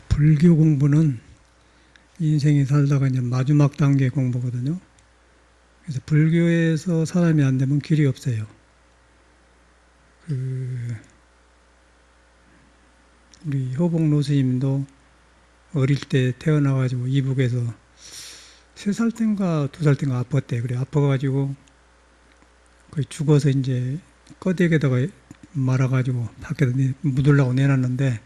불교 공부는 인생이 살다가 이제 마지막 단계 공부거든요. 그래서 불교에서 사람이 안 되면 길이 없어요. 우리 효봉 스님도 어릴 때 태어나가지고 이북에서 3살 땐가 2살 땐가 아팠대. 그래 아파가지고 거의 죽어서 이제 꺼대기에다가 말아가지고 밖에다 묻으려고 내놨는데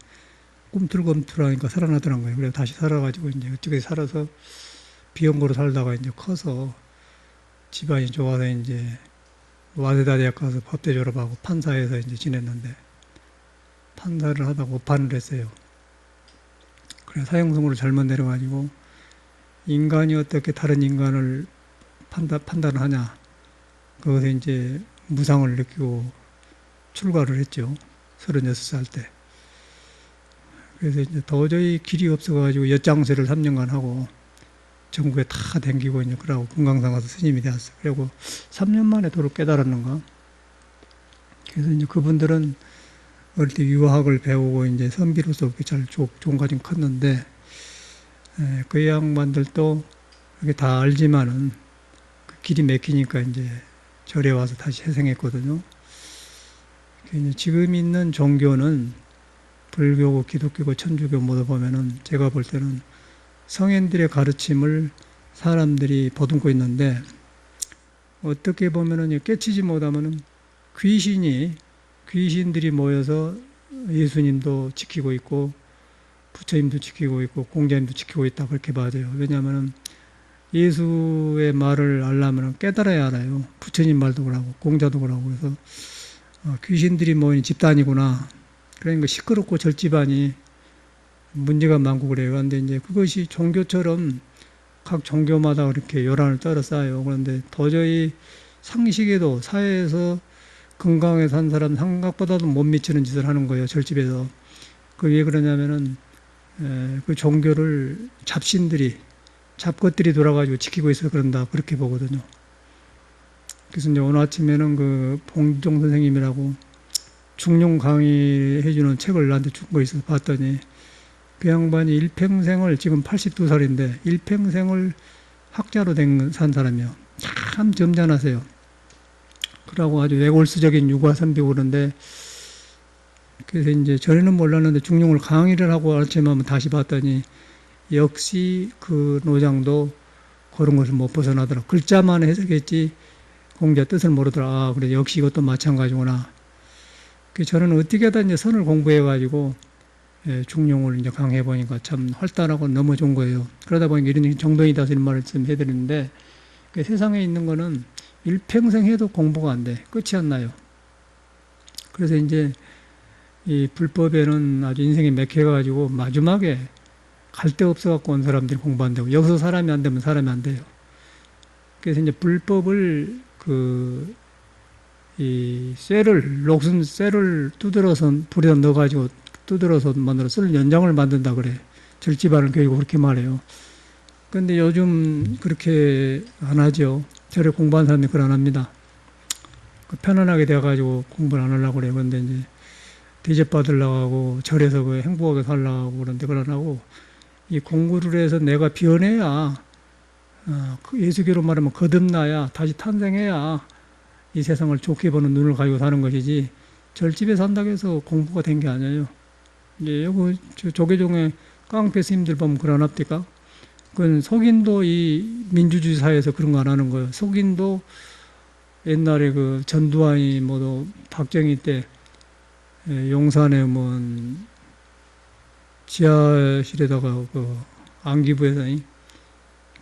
꿈틀꿈틀하니까 살아나더란 거예요. 그래서 다시 살아가지고 이제 어떻게 살아서 비용고로 살다가 이제 커서 집안이 좋아서 이제 와세다 대학 가서 법대 졸업하고 판사에서 이제 지냈는데 판사를 하다가 오판을 했어요. 그래서 사형선고를 잘못 내려가지고 인간이 어떻게 다른 인간을 판단을 하냐. 그것에 이제 무상을 느끼고 출가를 했죠. 36살 때. 그래서 이제 도저히 길이 없어가지고 엿장세를 3년간 하고 전국에 다 댕기고 이제 그러고 금강산 가서 스님이 되었어요. 그리고 3년 만에 도로 깨달았는가. 그래서 이제 그분들은 어릴 때 유학을 배우고 이제 선비로서 잘 좋은 과정 컸는데, 그 양반들도 이렇게 다 알지만은 그 길이 막히니까 이제 절에 와서 다시 회생했거든요. 지금 있는 종교는 불교고 기독교고 천주교 모두 보면은 제가 볼 때는 성현들의 가르침을 사람들이 보듬고 있는데, 어떻게 보면은 깨치지 못하면은 귀신들이 모여서 예수님도 지키고 있고 부처님도 지키고 있고 공자님도 지키고 있다, 그렇게 봐야 돼요. 왜냐하면은 예수의 말을 알려면 깨달아야 알아요. 부처님 말도 그러고 공자도 그러고. 그래서 귀신들이 모인 집단이구나. 그러니까 시끄럽고 절집안이 문제가 많고 그래요. 그런데 이제 그것이 종교처럼 각 종교마다 그렇게 요란을 떨어 쌓아요. 그런데 도저히 상식에도 사회에서 건강하게 산 사람 생각보다도 못 미치는 짓을 하는 거예요. 절집에서. 그 왜 그러냐면은 그 종교를 잡것들이 돌아가지고 지키고 있어서 그런다, 그렇게 보거든요. 그래서 이제 오늘 아침에는 그 봉종 선생님이라고 중용 강의해주는 책을 나한테 준 거 있어서 봤더니, 그 양반이 일평생을, 지금 82살인데 일평생을 학자로 산 사람이요. 참 점잖으세요. 그러고 아주 외골수적인 유과선비고 그런데, 그래서 이제 전에는 몰랐는데 중용을 강의를 하고 아침에 다시 봤더니 역시 그 노장도 그런 것을 못 벗어나더라. 글자만 해석했지 공자 뜻을 모르더라. 아, 그래 역시 이것도 마찬가지구나. 저는 어떻게 하다 이제 선을 공부해가지고 중용을 이제 강의해 보니까 참 활달하고 너무 좋은 거예요. 그러다 보니까 이런 정동이다 이런 말씀 해드리는데, 세상에 있는 거는 일평생 해도 공부가 안 돼. 끝이 안 나요. 그래서 이제 이 불법에는 아주 인생이 맥혀가지고 마지막에 갈 데 없어갖고 온 사람들이 공부한다고. 여기서 사람이 안 되면 사람이 안 돼요. 그래서 이제 불법을 녹슨 쇠를 두드려서 불에다 넣어가지고 두드려서 만들어 쓸 연장을 만든다 그래. 절집안을 교육을 그렇게 말해요. 근데 요즘 그렇게 안 하죠. 절에 공부한 사람이 그걸 안 합니다. 편안하게 돼가지고 공부를 안 하려고 그래요. 근데 이제 대접받으려고 하고 절에서 그 행복하게 살려고 하고 그런데 그걸 안 하고, 이 공부를 해서 내가 변해야, 그 예수교로 말하면 거듭나야, 다시 탄생해야 이 세상을 좋게 보는 눈을 가지고 사는 것이지, 절집에 산다고 해서 공부가 된 게 아니에요. 이제 여기 조계종의 깡패 스님들 보면 그런 합니까? 그건 속인도 이 민주주의 사회에서 그런 거 안 하는 거예요. 속인도 옛날에 그 전두환이 모두 박정희 때 용산에 뭐 지하실에다가 그 안기부에서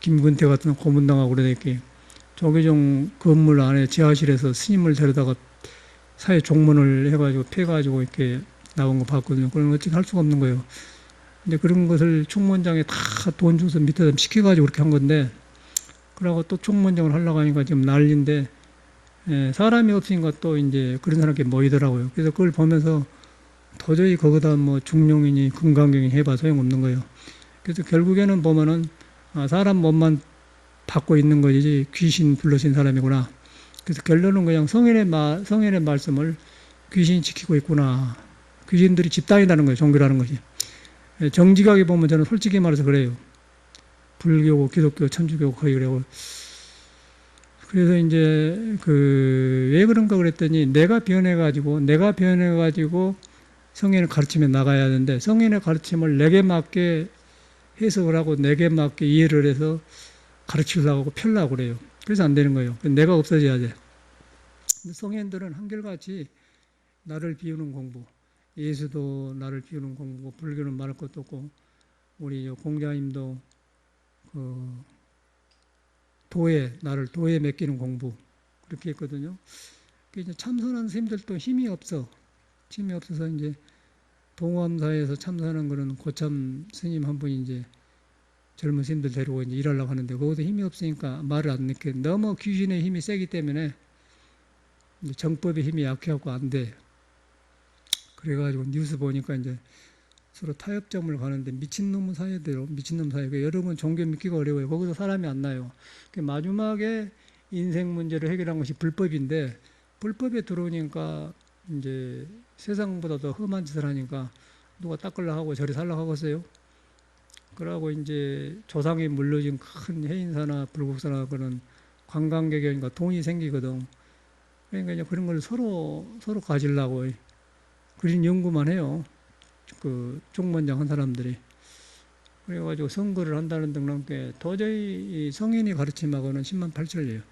김근태 같은 고문당하고 그러니까 조계종 건물 안에 지하실에서 스님을 데려다가 사회 종문을 해가지고 패가지고 이렇게 나온 거 봤거든요. 그런 어찌 할 수가 없는 거예요. 근데 그런 것을 총무원장에 다 돈 줘서 밑에다 시켜가지고 그렇게 한 건데, 그러고 또 총무원장을 하려고 하니까 지금 난리인데, 사람이 없으니까 또 이제 그런 사람께 모이더라고요. 그래서 그걸 보면서 도저히 거기다 뭐 중용이니 금강경이 해봐 소용없는 거예요. 그래서 결국에는 보면은 사람 몸만 받고 있는 것이지 귀신 불러신 사람이구나. 그래서 결론은 그냥 성현의 말씀을 귀신이 지키고 있구나. 귀신들이 집단이라는 거예요. 종교라는 것이. 정직하게 보면 저는 솔직히 말해서 그래요. 불교고 기독교, 천주교 거의 그래요. 그래서 이제 왜 그런가 그랬더니 내가 변해가지고 성인의 가르침에 나가야 하는데 성인의 가르침을 내게 맞게 해석을 하고 내게 맞게 이해를 해서 가르치려고 하고 펴려고 그래요. 그래서 안 되는 거예요. 내가 없어져야 돼. 근데 성인들은 한결같이 나를 비우는 공부, 예수도 나를 비우는 공부고 불교는 말할 것도 없고 우리 공자님도 나를 도에 맡기는 공부 그렇게 했거든요. 이제 참선한 스님들도 힘이 없어서 이제 동암사에서 참선한 그런 고참 스님 한 분이 이제 젊은 스님들 데리고 이제 일하려고 하는데 거기서 힘이 없으니까 말을 안 듣게 너무 귀신의 힘이 세기 때문에 이제 정법의 힘이 약해갖고 안 돼. 그래가지고 뉴스 보니까 이제 서로 타협점을 가는데 미친놈 사이대로 미친놈 사이고 여러분 종교 믿기가 어려워요. 거기서 사람이 안 나요. 마지막에 인생 문제를 해결한 것이 불법인데 불법에 들어오니까 이제 세상보다 더 험한 짓을 하니까 누가 닦으려고 하고 저리 살려고 하겠어요. 그러고 이제 조상이 물려진 큰 해인사나 불국사나 그런 관광객이니까 돈이 생기거든. 그러니까 이제 그런 걸 서로 가지려고 그런 연구만 해요. 그 총무원장 한 사람들이. 그래가지고 선거를 한다는 등랑께 도저히 성인이 가르침하고는 10만 8천이에요.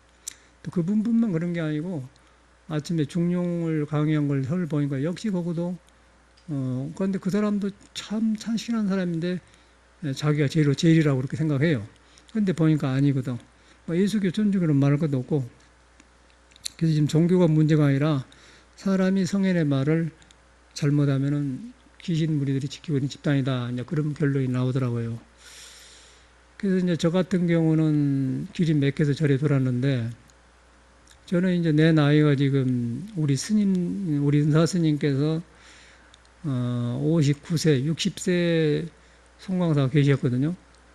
또 그분뿐만 그런 게 아니고 아침에 중용을 강의한 걸 서울 보니까 역시 거기도 그런데 그 사람도 참 신한 사람인데 자기가 제일이라고 그렇게 생각해요. 근데 보니까 아니거든. 뭐 예수교 천주교는 말할 것도 없고 그래서 지금 종교가 문제가 아니라 사람이 성인의 말을 잘못하면은 귀신 무리들이 지키고 있는 집단이다. 이제 그런 결론이 나오더라고요. 그래서 이제 저 같은 경우는 길이 맥혀서 절에 돌았는데 저는 이제 내 나이가 지금 우리 은사 스님께서 59세, 60세 송광사가 계셨거든요.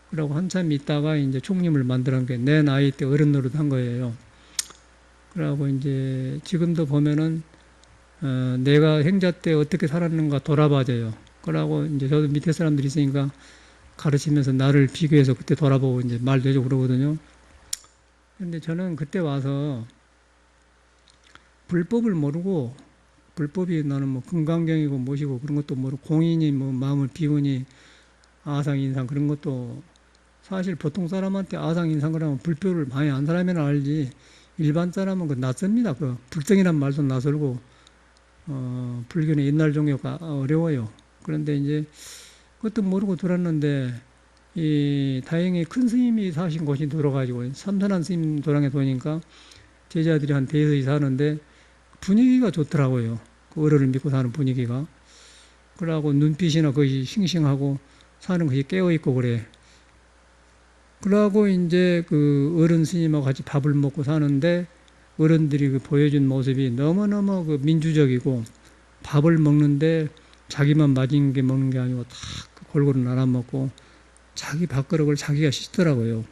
그러고 한참 있다가 이제 총님을 만들었는 게 내 나이 때 어른 노릇 한 거예요. 그러고 이제 지금도 보면은 내가 행자 때 어떻게 살았는가 돌아봐줘요. 그러고 이제 저도 밑에 사람들이 있으니까 가르치면서 나를 비교해서 그때 돌아보고 이제 말도 해주고 그러거든요. 근데 저는 그때 와서 불법을 모르고 불법이 나는 뭐 금강경이고 뭐시고 그런 것도 모르고 공인이 뭐 마음을 비우니 아상인상 그런 것도 사실 보통 사람한테 아상인상을 하면 불법을 많이 안 사람이나 알지 일반 사람은 그 낯섭니다. 그 불성이란 말도 낯설고 불교는 옛날 종교가 어려워요. 그런데 이제 그것도 모르고 들었는데 다행히 큰 스님이 사신 곳이 들어가지고 삼선한 스님 도량에 도니까 제자들이 한 대여섯이 사는데 분위기가 좋더라고요. 그 어른을 믿고 사는 분위기가. 그러고 눈빛이나 거의 싱싱하고 사는 것이 깨어있고 그래. 그러고 이제 그 어른 스님하고 같이 밥을 먹고 사는데 어른들이 그 보여준 모습이 너무너무 그 민주적이고 밥을 먹는데 자기만 맞은 게 먹는 게 아니고 다 골고루 나눠 먹고 자기 밥그릇을 자기가 씻더라고요.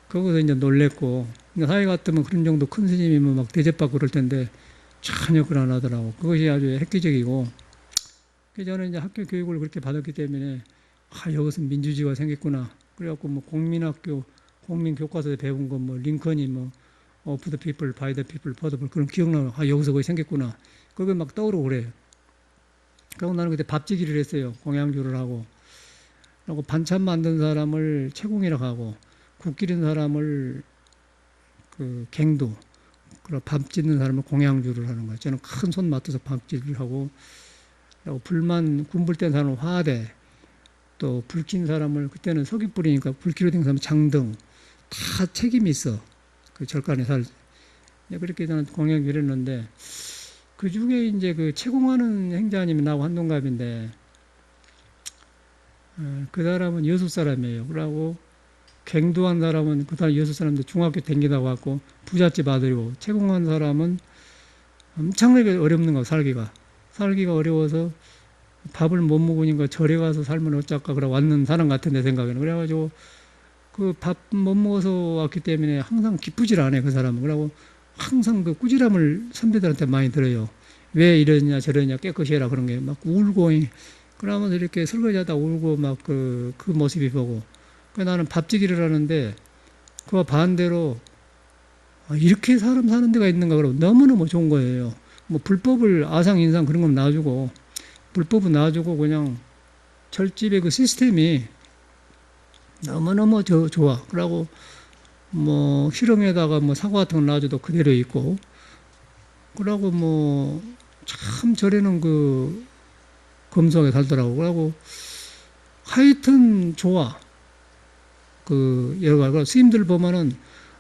거기서 이제 놀랬고 사회 같으면 그런 정도 큰 스님이면 막 대접받고 그럴 텐데 전혀 그걸 안 하더라고. 그것이 아주 획기적이고 그래서 저는 이제 학교 교육을 그렇게 받았기 때문에 여기서 민주주의가 생겼구나. 그래갖고 뭐 국민학교 국민교과서에 배운 거 뭐 링컨이 뭐 of the people, by the people, for the people 그런 기억나요. 여기서 거기 생겼구나. 그게 막 떠오르고 그래요. 그리고 나는 그때 밥지기를 했어요. 공양주를 하고. 그리고 반찬 만든 사람을 채공이라고 하고 국 기른 사람을 그 갱두 그리고 밥 짓는 사람을 공양주를 하는 거예요. 저는 큰 손 맡아서 밥짓을 하고 그리고 군불 뗀 사람은 화대 또 불 킨 사람을 그때는 석유 뿌리니까 불키로 된 사람은 장등 다 책임이 있어. 그 절간에 그렇게 저는 공양주를 했는데 그 중에 이제 그 채공하는 행자님이 나하고 한동갑인데 그 사람은 여수 사람이에요. 그러고 갱두한 사람은 그 사람 여수 사람인데 중학교 댕기다 왔고 부잣집 아들이고 채공한 사람은 엄청나게 어렵는 거 살기가 어려워서 밥을 못 먹으니까 절에 가서 살면 어쩔까 그래 왔는 사람 같은 내 생각에는 그래가지고 그 밥 못 먹어서 왔기 때문에 항상 기쁘질 않아요 그 사람은. 그러고 항상 그 꾸지람을 선배들한테 많이 들어요. 왜 이러냐 저러냐 깨끗이 해라 그런 게 막 울고 그러면서 이렇게 설거지하다 울고 막 그 모습이 보고. 나는 밥지기를 하는데 그와 반대로 이렇게 사람 사는 데가 있는가 그러고 너무너무 좋은 거예요. 뭐 불법을 아상, 인상 그런 건 놔주고 불법은 놔주고 그냥 절집의 그 시스템이 너무너무 좋아. 그러고 뭐 실험에다가 뭐 사과 같은 걸 놔줘도 그대로 있고 그러고 뭐 참 절에는 그 검소하게 살더라고. 그러고 하여튼 좋아. 그 여러 가지 스님들 보면은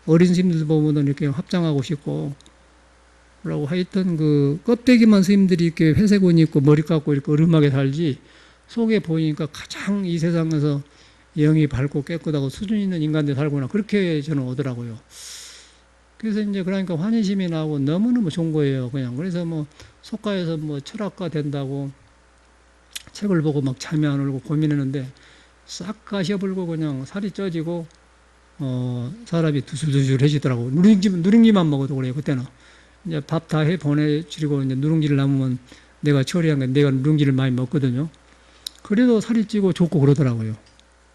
어린 스님들 보면은 이렇게 합장하고 싶고 그러고 하여튼 그 껍데기만 스님들이 이렇게 회색 옷 입고 머리 감고 이렇게 어름하게 살지 속에 보이니까 가장 이 세상에서 영이 밝고 깨끗하고 수준 있는 인간들 살구나 그렇게 저는 오더라고요. 그래서 이제 그러니까 환희심이 나고 너무너무 좋은 거예요. 그냥 그래서 뭐 속가에서 뭐 철학가 된다고 책을 보고 막 잠이 안 오고 고민했는데 싹 가셔불고 그냥 살이 쪄지고 사람이 두술두술해지더라고. 누룽지만 먹어도 그래요. 그때는 이제 밥 다 해 보내주고 이제 누룽지를 남으면 내가 처리한 게 내가 누룽지를 많이 먹거든요. 그래도 살이 찌고 좋고 그러더라고요.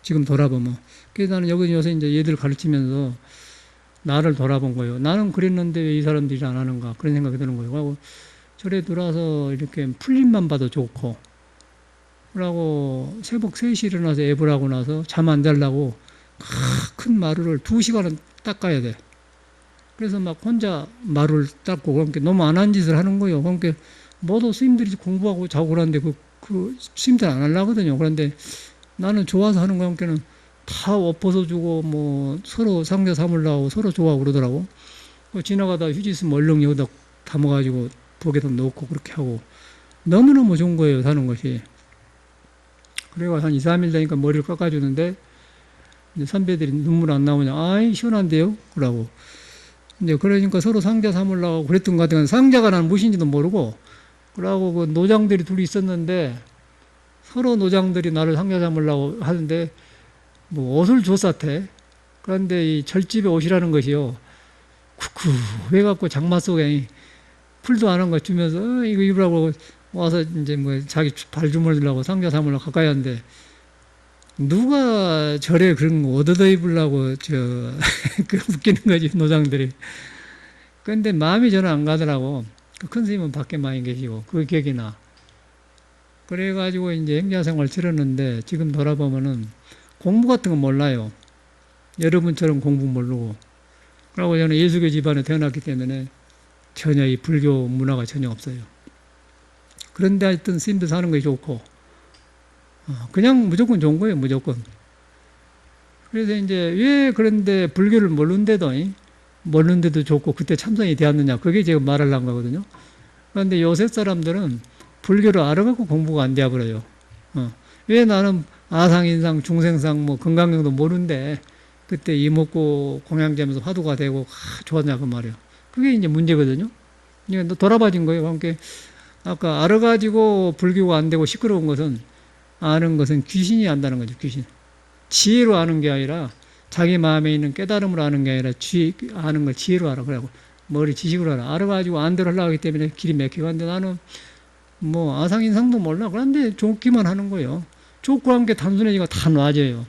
지금 돌아보면. 그래서 나는 여기 요새 이제 얘들 가르치면서 나를 돌아본 거예요. 나는 그랬는데 왜 이 사람들이 안 하는가 그런 생각이 드는 거예요. 그리고 절에 들어와서 이렇게 풀림만 봐도 좋고 그러고 새벽 3시 일어나서 앱을 하고 나서 잠 안 자려고 큰 마루를 2시간은 닦아야 돼. 그래서 막 혼자 마루를 닦고 그러니까 너무 안 한 짓을 하는 거예요. 그러니까 모두 스님들이 공부하고 자고 그러는데 그 스님들 안 하려거든요. 그런데 나는 좋아서 하는 거니까는 다 옷 벗어주고 뭐 서로 상자 삼으려고 서로 좋아하고 그러더라고. 지나가다 휴지 있으면 얼른 여기다 담아가지고 복에다 넣고 그렇게 하고 너무너무 좋은 거예요. 사는 것이. 그래가 한 2, 3일 되니까 머리를 깎아주는데 이제 선배들이 눈물 안 나오냐. 아이 시원한데요? 그러고 이제 그러니까 서로 상자 삼으려고 그랬던 것 같아요. 상자가 난 무엇인지도 모르고 그러고 그 노장들이 둘이 있었는데 서로 노장들이 나를 상자 삼으려고 하는데 뭐 옷을 줬었대. 그런데 이 절집에 옷이라는 것이요. 쿡쿡해갖고 장마 속에 풀도 안 한 거 주면서 이거 입으라고 와서 이제 뭐 자기 발 주물르려고 상자 삼으려고 가까이 하는데 누가 절에 그런 거 얻어다 입으려고 그 웃기는 거지 노장들이. 근데 마음이 저는 안 가더라고. 그 큰 스님은 밖에 많이 계시고 그 기억이 나. 그래가지고 이제 행자생활 치렀는데 지금 돌아보면은 공부 같은 건 몰라요. 여러분처럼 공부 모르고. 그러고 저는 예수교 집안에 태어났기 때문에 전혀 이 불교 문화가 전혀 없어요. 그런데 하여튼 스님들 사는 것이 좋고 그냥 무조건 좋은 거예요. 무조건. 그래서 이제 왜 그런데 불교를 모르는데도 좋고 그때 참선이 되었느냐 그게 지금 말하려는 거거든요. 그런데 요새 사람들은 불교를 알아갖고 공부가 안 되어버려요. 왜 나는 아상, 인상, 중생상, 뭐 건강경도 모르는데 그때 이목구 공양되면서 화두가 되고 좋았냐 그 말이에요. 그게 이제 문제거든요. 그러니까 돌아봐진 거예요. 그러니까 아까 알아가지고 불교가 안 되고 시끄러운 것은 아는 것은 귀신이 안다는 거죠. 귀신. 지혜로 아는 게 아니라 자기 마음에 있는 깨달음으로 아는 게 아니라 아는 걸 지혜로 알아. 그래고 머리 지식으로 알아. 알아가지고 안 대로 하려고 하기 때문에 길이 막혀가는데 나는 뭐 아상인상도 몰라. 그런데 좋기만 하는 거예요. 좋고 한 게 단순해지고 다 놔져요.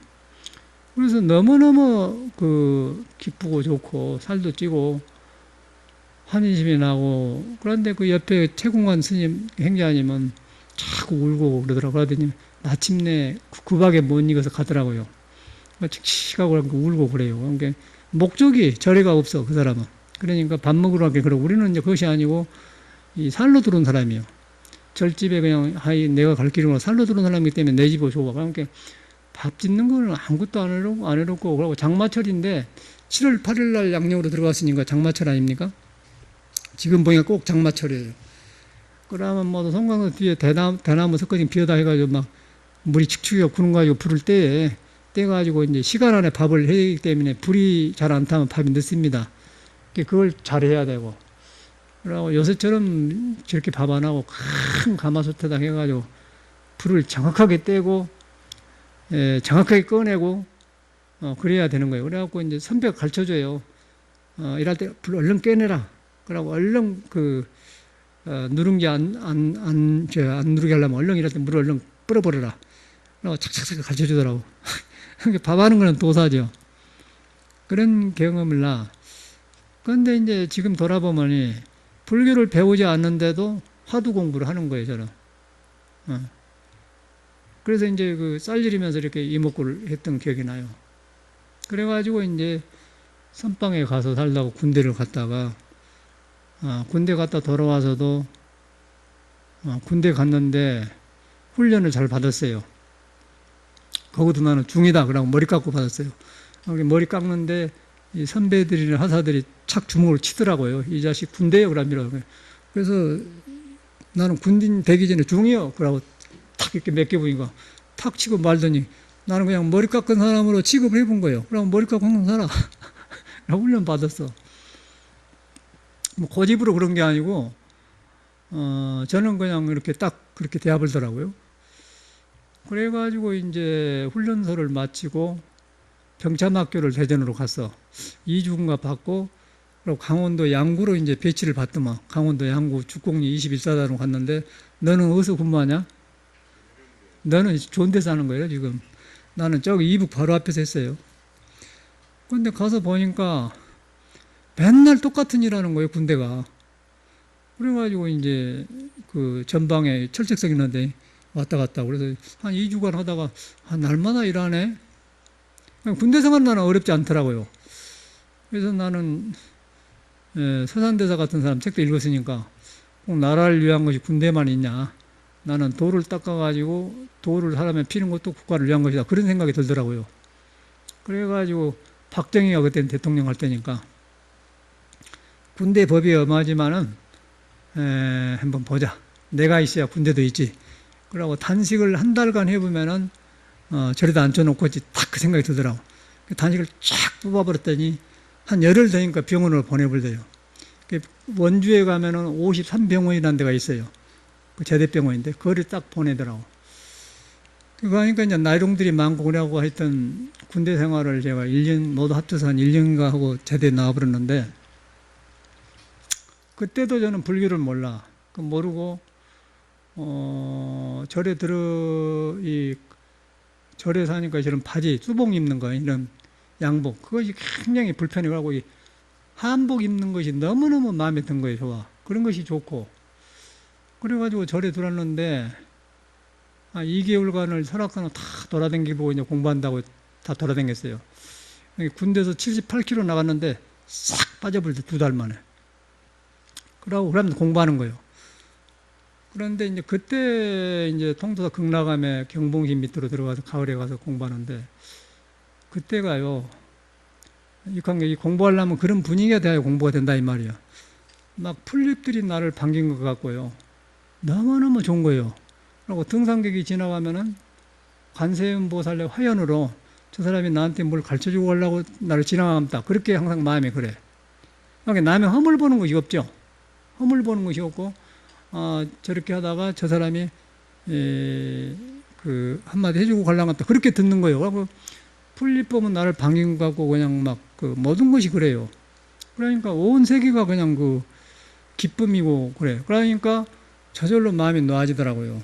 그래서 너무너무 기쁘고 좋고 살도 찌고 환희심이 나고 그런데 그 옆에 최공관 스님 행자님은 자꾸 울고 그러더라고요. 그러더니 마침내 구박에 못 이겨서 가더라고요. 칙칙하고 울고 그래요. 그러니까 목적이 절에가 없어 그 사람은. 그러니까 밥 먹으러 가게 그러고 우리는 이제 그것이 아니고 이 살로 들어온 사람이에요. 절집에 그냥 내가 갈 길은 살로 들어온 사람이기 때문에 내 집을 줘. 그러니까 밥 짓는 거는 아무것도 안 해놓고 그러고 장마철인데 7월 8일 날 양력으로 들어갔으니까 장마철 아닙니까? 지금 보니까 꼭 장마철이에요. 그러면 뭐 성광도 뒤에 대나무 석가지 비어다 해가지고 막 물이 축축이 구는 가지고 불을 떼가지고 이제 시간 안에 밥을 해야 되기 때문에 불이 잘 안 타면 밥이 늦습니다. 그걸 잘 해야 되고. 그러고 요새처럼 저렇게 밥 안 하고 큰 가마솥에다 해가지고 불을 정확하게 떼고 정확하게 꺼내고 그래야 되는 거예요. 그래갖고 이제 선배가 가르쳐줘요. 일할 때 불 얼른 깨내라. 그러고 얼른 누룽지 안 누르게 하려면 얼른 일할 때 물을 얼른 끌어버려라. 라고 착착착 가르쳐 주더라고. 밥하는 거는 도사죠. 그런 경험을 나. 그런데 이제 지금 돌아보면 불교를 배우지 않는데도 화두 공부를 하는 거예요, 저는. 그래서 이제 그 쌀일이면서 이렇게 이목구를 했던 기억이 나요. 그래가지고 이제 선방에 가서 살다가 군대를 갔다가, 군대 갔다 돌아와서도, 군대 갔는데 훈련을 잘 받았어요. 거기도 나는 중이다. 그러고 머리 깎고 받았어요. 머리 깎는데 이 선배들이나 하사들이 착 주먹을 치더라고요. 이 자식 군대요. 그러더라고요. 그래서 나는 군인 되기 전에 중이요. 그러고 탁 이렇게 몇 개 보니까 탁 치고 말더니 나는 그냥 머리 깎은 사람으로 취급을 해본 거예요. 그럼 머리 깎고 항상 살아. 훈련 받았어. 뭐 고집으로 그런 게 아니고, 저는 그냥 이렇게 딱 그렇게 대하더라고요. 그래가지고 이제 훈련소를 마치고 병참학교를 대전으로 갔어. 2주인가 받고, 그리고 강원도 양구로 이제 배치를 받더만. 강원도 양구 죽공리 21사단으로 갔는데, 너는 어디서 근무하냐? 너는 좋은 데서 하는 거예요, 지금. 나는 저기 이북 바로 앞에서 했어요. 근데 가서 보니까 맨날 똑같은 일 하는 거예요, 군대가. 그래가지고 이제 그 전방에 철책석 있는데 왔다 갔다. 그래서 한 2주간 하다가 날마다 일하네? 군대 생활 나는 어렵지 않더라고요. 그래서 나는 서산대사 같은 사람 책도 읽었으니까 꼭 나라를 위한 것이 군대만 있냐. 나는 돌을 닦아가지고 돌을 사람에 피는 것도 국가를 위한 것이다. 그런 생각이 들더라고요. 그래가지고 박정희가 그때는 대통령 할 때니까 군대 법이 엄하지만은 한번 보자. 내가 있어야 군대도 있지. 그러고 단식을 한 달간 해보면은 저리다 앉혀놓고 딱 그 생각이 들더라고. 단식을 쫙 뽑아버렸더니 한 열흘 되니까 병원으로 보내버려요. 원주에 가면은 53병원이라는 데가 있어요. 그 제대병원인데 그거를 딱 보내더라고. 그러니까 이제 나이롱들이 많고 그러고 하여튼 군대 생활을 제가 1년 모두 합쳐서 한 1년인가 하고 제대 나와버렸는데 그때도 저는 불교를 몰라. 모르고 절에 절에 사니까 이런 바지, 뚜복 입는 거, 이런 양복, 그것이 굉장히 불편해가지고 한복 입는 것이 너무너무 마음에 든 거예요, 좋아. 그런 것이 좋고. 그래가지고 절에 들어왔는데, 2개월간을 설악산을 다 돌아다니고 이제 공부한다고 다 돌아다녔어요. 군대에서 78km 나갔는데 싹 빠져버렸어요, 2달 만에. 그러면 공부하는 거예요. 그런데 이제 그때 이제 통도사 극락암에 경봉신 밑으로 들어가서 가을에 가서 공부하는데 그때가요, 이 공부하려면 그런 분위기가 돼야 공부가 된다 이 말이야. 막 풀잎들이 나를 반긴 것 같고요. 너무너무 좋은 거예요. 그리고 등산객이 지나가면은 관세음보살의 화연으로 저 사람이 나한테 뭘 가르쳐주고 가려고 나를 지나간다. 그렇게 항상 마음에 그래. 그러니까 남의 허물 보는 것이 없죠. 허물 보는 것이 없고, 저렇게 하다가 저 사람이 한마디 해주고 가려고 했다. 그렇게 듣는 거예요. 그리고 풀잎 보면 나를 반긴 것 같고 그냥 막 모든 것이 그래요. 그러니까 온 세계가 그냥 기쁨이고 그래. 그러니까 저절로 마음이 놓아지더라고요.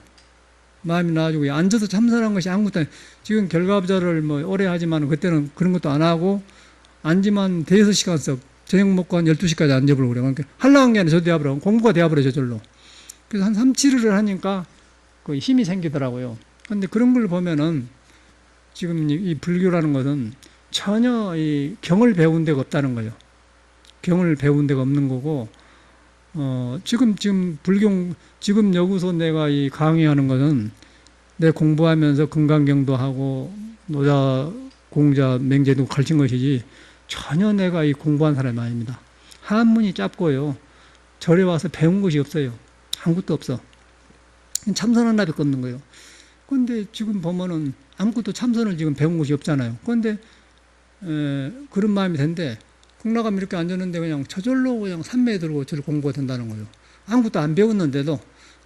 마음이 나아지고 앉아서 참선한 것이 아무것도 아니에요. 지금 결과업자를 뭐 오래 하지만 그때는 그런 것도 안 하고 앉으면 대여섯 시간씩 저녁 먹고 한 12시까지 앉아보려고 그래요. 그러니까 하려고 한 게 아니라 저 되어버려. 공부가 되어버려 저절로. 그래서 한 3, 7일을 하니까 그 힘이 생기더라고요. 근데 그런 걸 보면은 지금 이 불교라는 것은 전혀 이 경을 배운 데가 없다는 거예요. 경을 배운 데가 없는 거고, 지금 지금 여기서 내가 이 강의하는 것은 내 공부하면서 금강경도 하고 노자, 공자, 맹제도 가르친 것이지 전혀 내가 이 공부한 사람이 아닙니다. 한문이 짧고요. 절에 와서 배운 것이 없어요. 아무것도 없어. 참선한 나비 걷는 거예요. 그런데 지금 보면은 아무것도 참선을 지금 배운 것이 없잖아요. 그런데 그런 마음이 든데 극락암 이렇게 앉았는데 그냥 저절로 그냥 산매에 들고 저를 공부가 된다는 거예요. 아무것도 안 배웠는데도.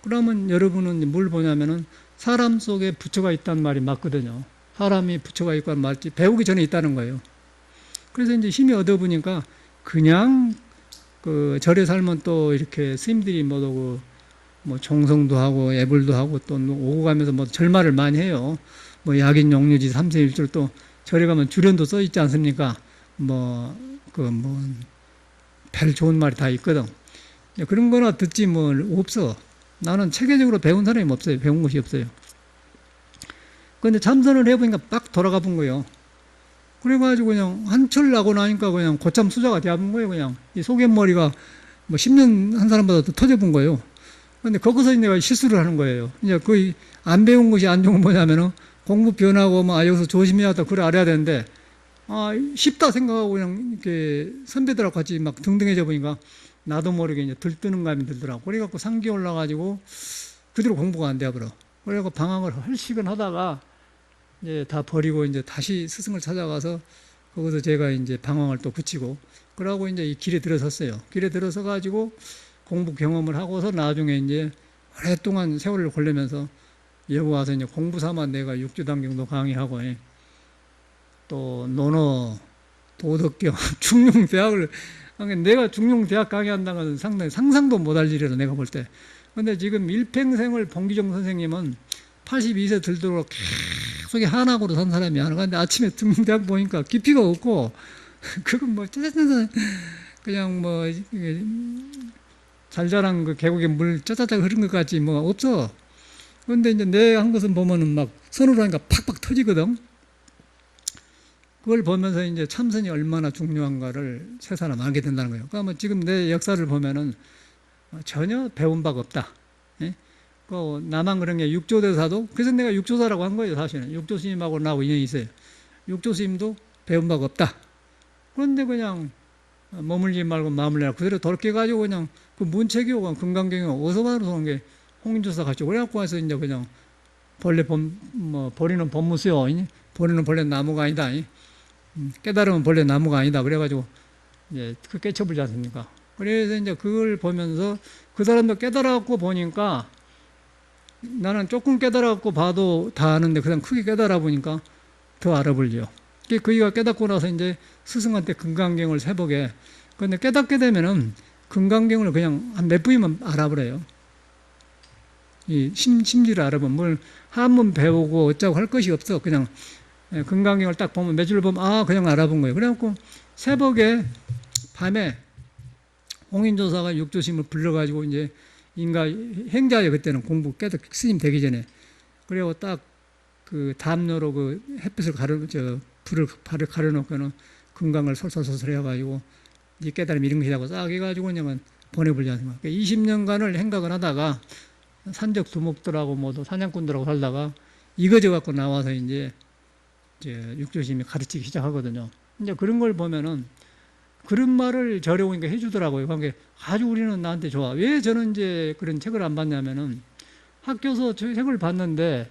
그러면 여러분은 뭘 보냐면은 사람 속에 부처가 있다는 말이 맞거든요. 사람이 부처가 있고 말지 배우기 전에 있다는 거예요. 그래서 이제 힘이 얻어보니까 그냥 절에 살면 또 이렇게 스님들이 모두 뭐 종성도 하고 애불도 하고 또 오고 가면서 뭐 절말을 많이 해요. 뭐 약인 용류지 삼세일절 또 절에 가면 주련도 써 있지 않습니까? 뭐 별 좋은 말이 다 있거든. 그런 거나 듣지 뭐 없어. 나는 체계적으로 배운 사람이 없어요. 배운 것이 없어요. 그런데 참선을 해보니까 빡 돌아가 본 거예요. 그래가지고 그냥 한철 나고 나니까 그냥 고참 수자가 되어본 거예요. 그냥 이 속갯머리가 뭐 10년 한 사람보다 더 터져본 거예요. 근데 거기서 내가 실수를 하는 거예요. 이제 거의 안 배운 것이 안 좋은 건 뭐냐면은 공부 변하고 뭐 여기서 조심해야 한다 그걸 알아야 되는데 쉽다 생각하고 그냥 이렇게 선배들하고 같이 막 등등해져 보니까 나도 모르게 이제 들뜨는 감이 들더라고. 그래갖고 상기 올라가지고 그대로 공부가 안 되어버려. 그래갖고 방황을 헐식은 하다가 이제 다 버리고 이제 다시 스승을 찾아가서 거기서 제가 이제 방황을 또 그치고 그러고 이제 이 길에 들어섰어요. 길에 들어서 가지고 공부 경험을 하고서 나중에 이제 오랫동안 세월을 걸리면서 여기 와서 이제 공부 삼아 내가 육조단경도 강의하고 또 논어, 도덕경, 중용대학을 내가 중용대학 강의한다는 건 상당히 상상도 못할 일이라 내가 볼 때. 근데 지금 일평생을 봉기정 선생님은 82세 들도록 계속 한학으로 산 사람이야. 그런데 아침에 중용대학 보니까 깊이가 없고 그건 뭐 짜자자자 그냥 뭐 잘 자란 그 계곡에 물 짜자자 흐른 것 같지 뭐 없어. 근데 이제 내 한 것은 보면은 막 선으로 하니까 팍팍 터지거든. 그걸 보면서 이제 참선이 얼마나 중요한가를 새삼 알게 된다는 거예요. 그러니까 지금 내 역사를 보면은 전혀 배운 바가 없다. 예? 그 나만 그런 게 육조대사도 그래서 내가 육조사라고 한 거예요. 사실은 육조 스님하고 나하고 인연이 있어요. 육조 스님도 배운 바가 없다. 그런데 그냥 머물지 말고 마음을 내라 그대로 돌게 가지고 그냥 그 문체교가 금강경이 어디서 받아서 게 홍인조사 같이 그래갖고 와서 이제 그냥 벌레 버리는 법무수요. 버리는 벌레 나무가 아니다. 깨달으면 벌레 나무가 아니다. 그래가지고 이제 그 깨쳐버리지 않습니까? 그래서 이제 그걸 보면서 그 사람도 깨달아갖고 보니까 나는 조금 깨달아갖고 봐도 다 아는데 그냥 크게 깨달아 보니까 더 알아버리죠. 그이가 깨닫고 나서 이제 스승한테 금강경을 세보게. 근데 깨닫게 되면은 금강경을 그냥 한 몇 부위만 알아버려요. 이 심지를 알아보면 뭘 한문 배우고 어쩌고 할 것이 없어. 그냥 금강경을 딱 보면 몇 줄을 보면 그냥 알아본 거예요. 그래갖고 새벽에 밤에 홍인조사가 육조심을 불러가지고 이제 인가 행자예요. 그때는 공부 깨닫 스님 되기 전에. 그리고 딱 그 담요로 그 햇빛을 불을 가려놓고는 금강을 솔솔솔솔 해가지고 이제 깨달음 이런 것이라고 싹 해가지고 그냥 보내버리지 않습니까? 20년간을 행각을 하다가 산적 두목들하고 모두 사냥꾼들하고 살다가 이거져 갖고 나와서 이제 육조심이 가르치기 시작하거든요. 이제 그런 걸 보면은 그런 말을 절에 오니까 해주더라고요. 그러니까 아주 우리는 나한테 좋아. 왜 저는 이제 그런 책을 안 봤냐면은 학교에서 저 책을 봤는데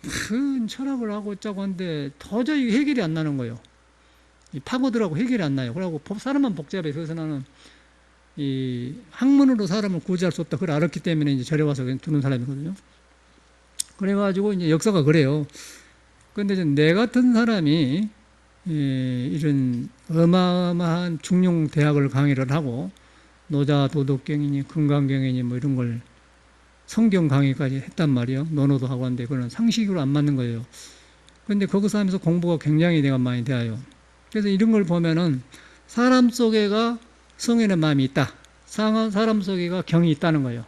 큰 철학을 하고 있자고 하는데 도저히 해결이 안 나는 거예요. 파고들하고 해결이 안 나요. 그러고 사람만 복잡해. 그래서 나는 이 학문으로 사람을 구제할 수 없다. 그걸 알았기 때문에 이제 절에 와서 그냥 두는 사람이거든요. 그래가지고 이제 역사가 그래요. 그런데 내 같은 사람이 이런 어마어마한 중용 대학을 강의를 하고 노자 도덕경이니 금강경이니 뭐 이런 걸 성경 강의까지 했단 말이에요. 논어도 하고 하는데 그건 상식으로 안 맞는 거예요. 그런데 거기서 하면서 공부가 굉장히 내가 많이 돼요. 그래서 이런 걸 보면은 사람 속에가 성인의 마음이 있다. 사람 속에가 경이 있다는 거예요.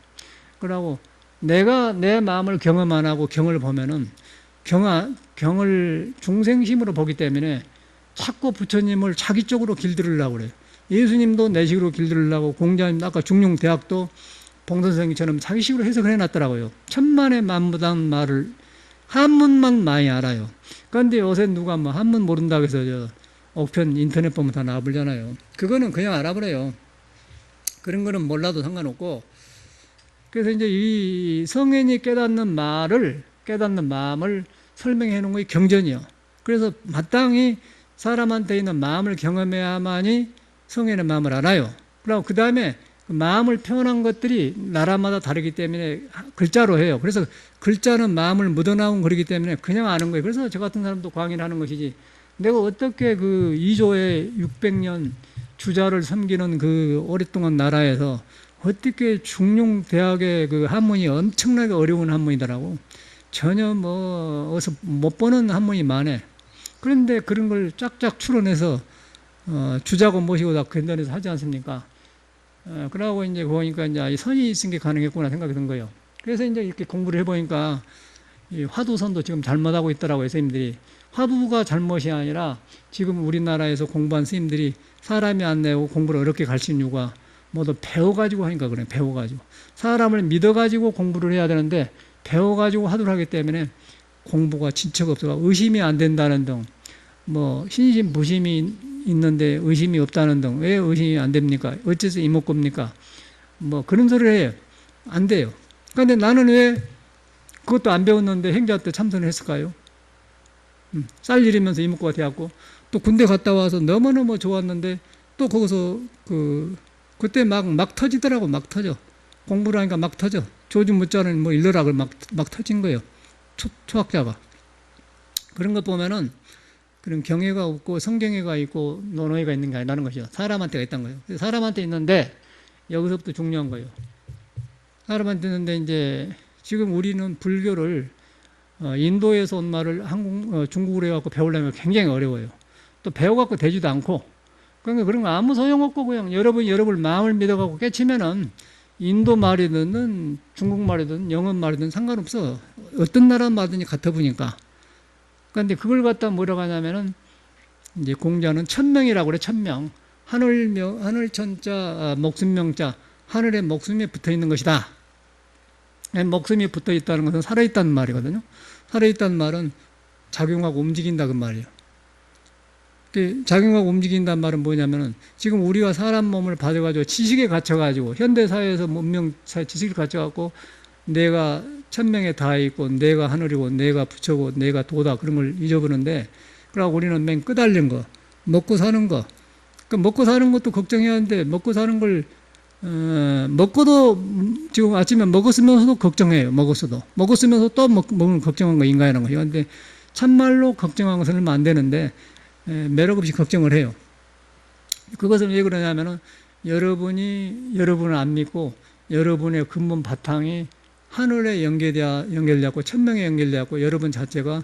그러고 내가 내 마음을 경험 안 하고 경을 보면은 경을 중생심으로 보기 때문에 자꾸 부처님을 자기 쪽으로 길들이려고 그래요. 예수님도 내 식으로 길들이려고 공자님 아까 중용대학도 봉선생님처럼 자기 식으로 해석을 해놨더라고요. 천만의 만무단 말을 한문만 많이 알아요. 그런데 요새 누가 뭐 한문 모른다고 해서 억편 인터넷 보면 다 나와버리잖아요. 그거는 그냥 알아버려요. 그런 거는 몰라도 상관없고. 그래서 이제 이 성인이 깨닫는 마음을 설명해 놓은 게 경전이요. 그래서 마땅히 사람한테 있는 마음을 경험해야만이 성인의 마음을 알아요. 그리고 그 다음에 그 마음을 표현한 것들이 나라마다 다르기 때문에 글자로 해요. 그래서 글자는 마음을 묻어나온 글이기 때문에 그냥 아는 거예요. 그래서 저 같은 사람도 강의를 하는 것이지. 내가 어떻게 그 2조에 600년 주자를 섬기는 그 오랫동안 나라에서 어떻게 중용 대학의 그 한문이 엄청나게 어려운 한문이더라고. 전혀 뭐 어서 못 보는 한문이 많아. 그런데 그런 걸 쫙쫙 추론해서 주자고 모시고 다 근단에서 하지 않습니까? 그러고 이제 보니까 이제 선이 있은 게 가능했구나 생각이 든 거예요. 그래서 이제 이렇게 공부를 해보니까 이 화두선도 지금 잘못하고 있더라고요, 선생님들이. 화두가 잘못이 아니라 지금 우리나라에서 공부한 선생님들이 사람이 안 내고 공부를 어렵게 가르치는 이유가 모두 배워가지고 하니까 그래요. 배워가지고. 사람을 믿어가지고 공부를 해야 되는데 배워가지고 화두를 하기 때문에 공부가 진척 없어가 의심이 안 된다는 등, 뭐 신심 부심이 있는데 의심이 없다는 등, 왜 의심이 안 됩니까? 어째서 이목구입니까? 뭐 그런 소리를 해요. 안 돼요. 그런데 나는 왜 그것도 안 배웠는데 행자 때 참선을 했을까요? 쌀 일이면서 이목구가 되었고, 또 군대 갔다 와서 너무너무 좋았는데 또 거기서 그때 막 터지더라고. 막 터져. 공부를 하니까 막 터져. 조주 묻자는 뭐 일러락을 막 터진 거예요. 초학자가. 그런 것 보면은 그런 경애가 없고 성경애가 있고 논어가 있는 게 아니라는 것이죠. 사람한테가 있다는 거예요. 사람한테 있는데 여기서부터 중요한 거예요. 사람한테 있는데 이제 지금 우리는 불교를 인도에서 온 말을 중국으로 해갖고 배우려면 굉장히 어려워요. 또 배워갖고 되지도 않고. 그러니까 그런 거 아무 소용없고 그냥 여러분 마음을 믿어갖고 깨치면은 인도 말이든 중국 말이든 영어 말이든 상관없어. 어떤 나라 말든지 같아 보니까. 그런데 그걸 갖다 뭐라고 하냐면은 이제 공자는 천명이라고 그래. 천명. 하늘천자, 목숨명자. 하늘에 목숨이 붙어 있는 것이다. 목숨이 붙어 있다는 것은 살아있다는 말이거든요. 살아있다는 말은 작용하고 움직인다 그 말이에요. 작용하고 움직인다는 말은 뭐냐면은 지금 우리가 사람 몸을 받아가지고 지식에 갇혀가지고 현대사회에서 문명사회 지식을 갖춰갖고 내가 천명에 다 있고 내가 하늘이고 내가 부처고 내가 도다 그런 걸 잊어버리는데, 그러고 우리는 맨 끄달린 거 먹고 사는 거, 그러니까 먹고 사는 것도 걱정해야 하는데 먹고 사는 걸 먹고도 지금 아침에 먹었으면서도 걱정해요. 먹었으면서 또 먹는 걱정한 거 인간이라는 거예요. 근데 참말로 걱정한 것은 얼마 안 되는데 매력 없이 걱정을 해요. 그것은 왜 그러냐면은 여러분을 안 믿고 여러분의 근본 바탕이 하늘에 연결되었고 천명에 연결되었고 여러분 자체가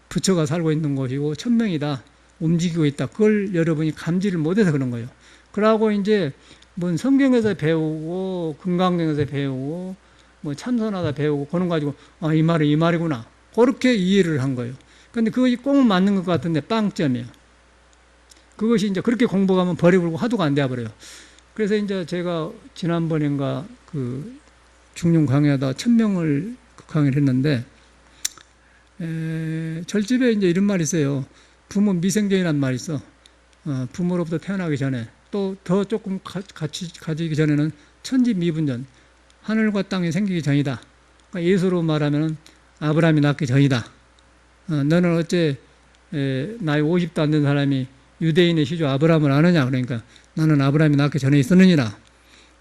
부처가 살고 있는 곳이고 천명이다. 움직이고 있다. 그걸 여러분이 감지를 못해서 그런 거예요. 그러고 이제 뭔 성경에서 배우고 금강경에서 배우고 뭐 참선하다 배우고 그런 거 가지고 이 말이 이 말이구나. 그렇게 이해를 한 거예요. 근데 그것이 꼭 맞는 것 같은데 빵점이에요. 그것이 이제 그렇게 공부하면 버려버리고 화두가 안 돼버려요. 그래서 이제 제가 지난번인가 그 중용 강의하다 천명을 강의를 했는데 절집에 이제 이런 말이 있어요. 부모 미생전이라는 말이 있어. 부모로부터 태어나기 전에 또 더 조금 가지기 전에는 천지미분전, 하늘과 땅이 생기기 전이다. 그러니까 예수로 말하면 아브라함이 낳기 전이다. 너는 어째 나이 50도 안 된 사람이 유대인의 시조 아브라함을 아느냐? 그러니까 나는 아브라함이 낳기 전에 있었느니라.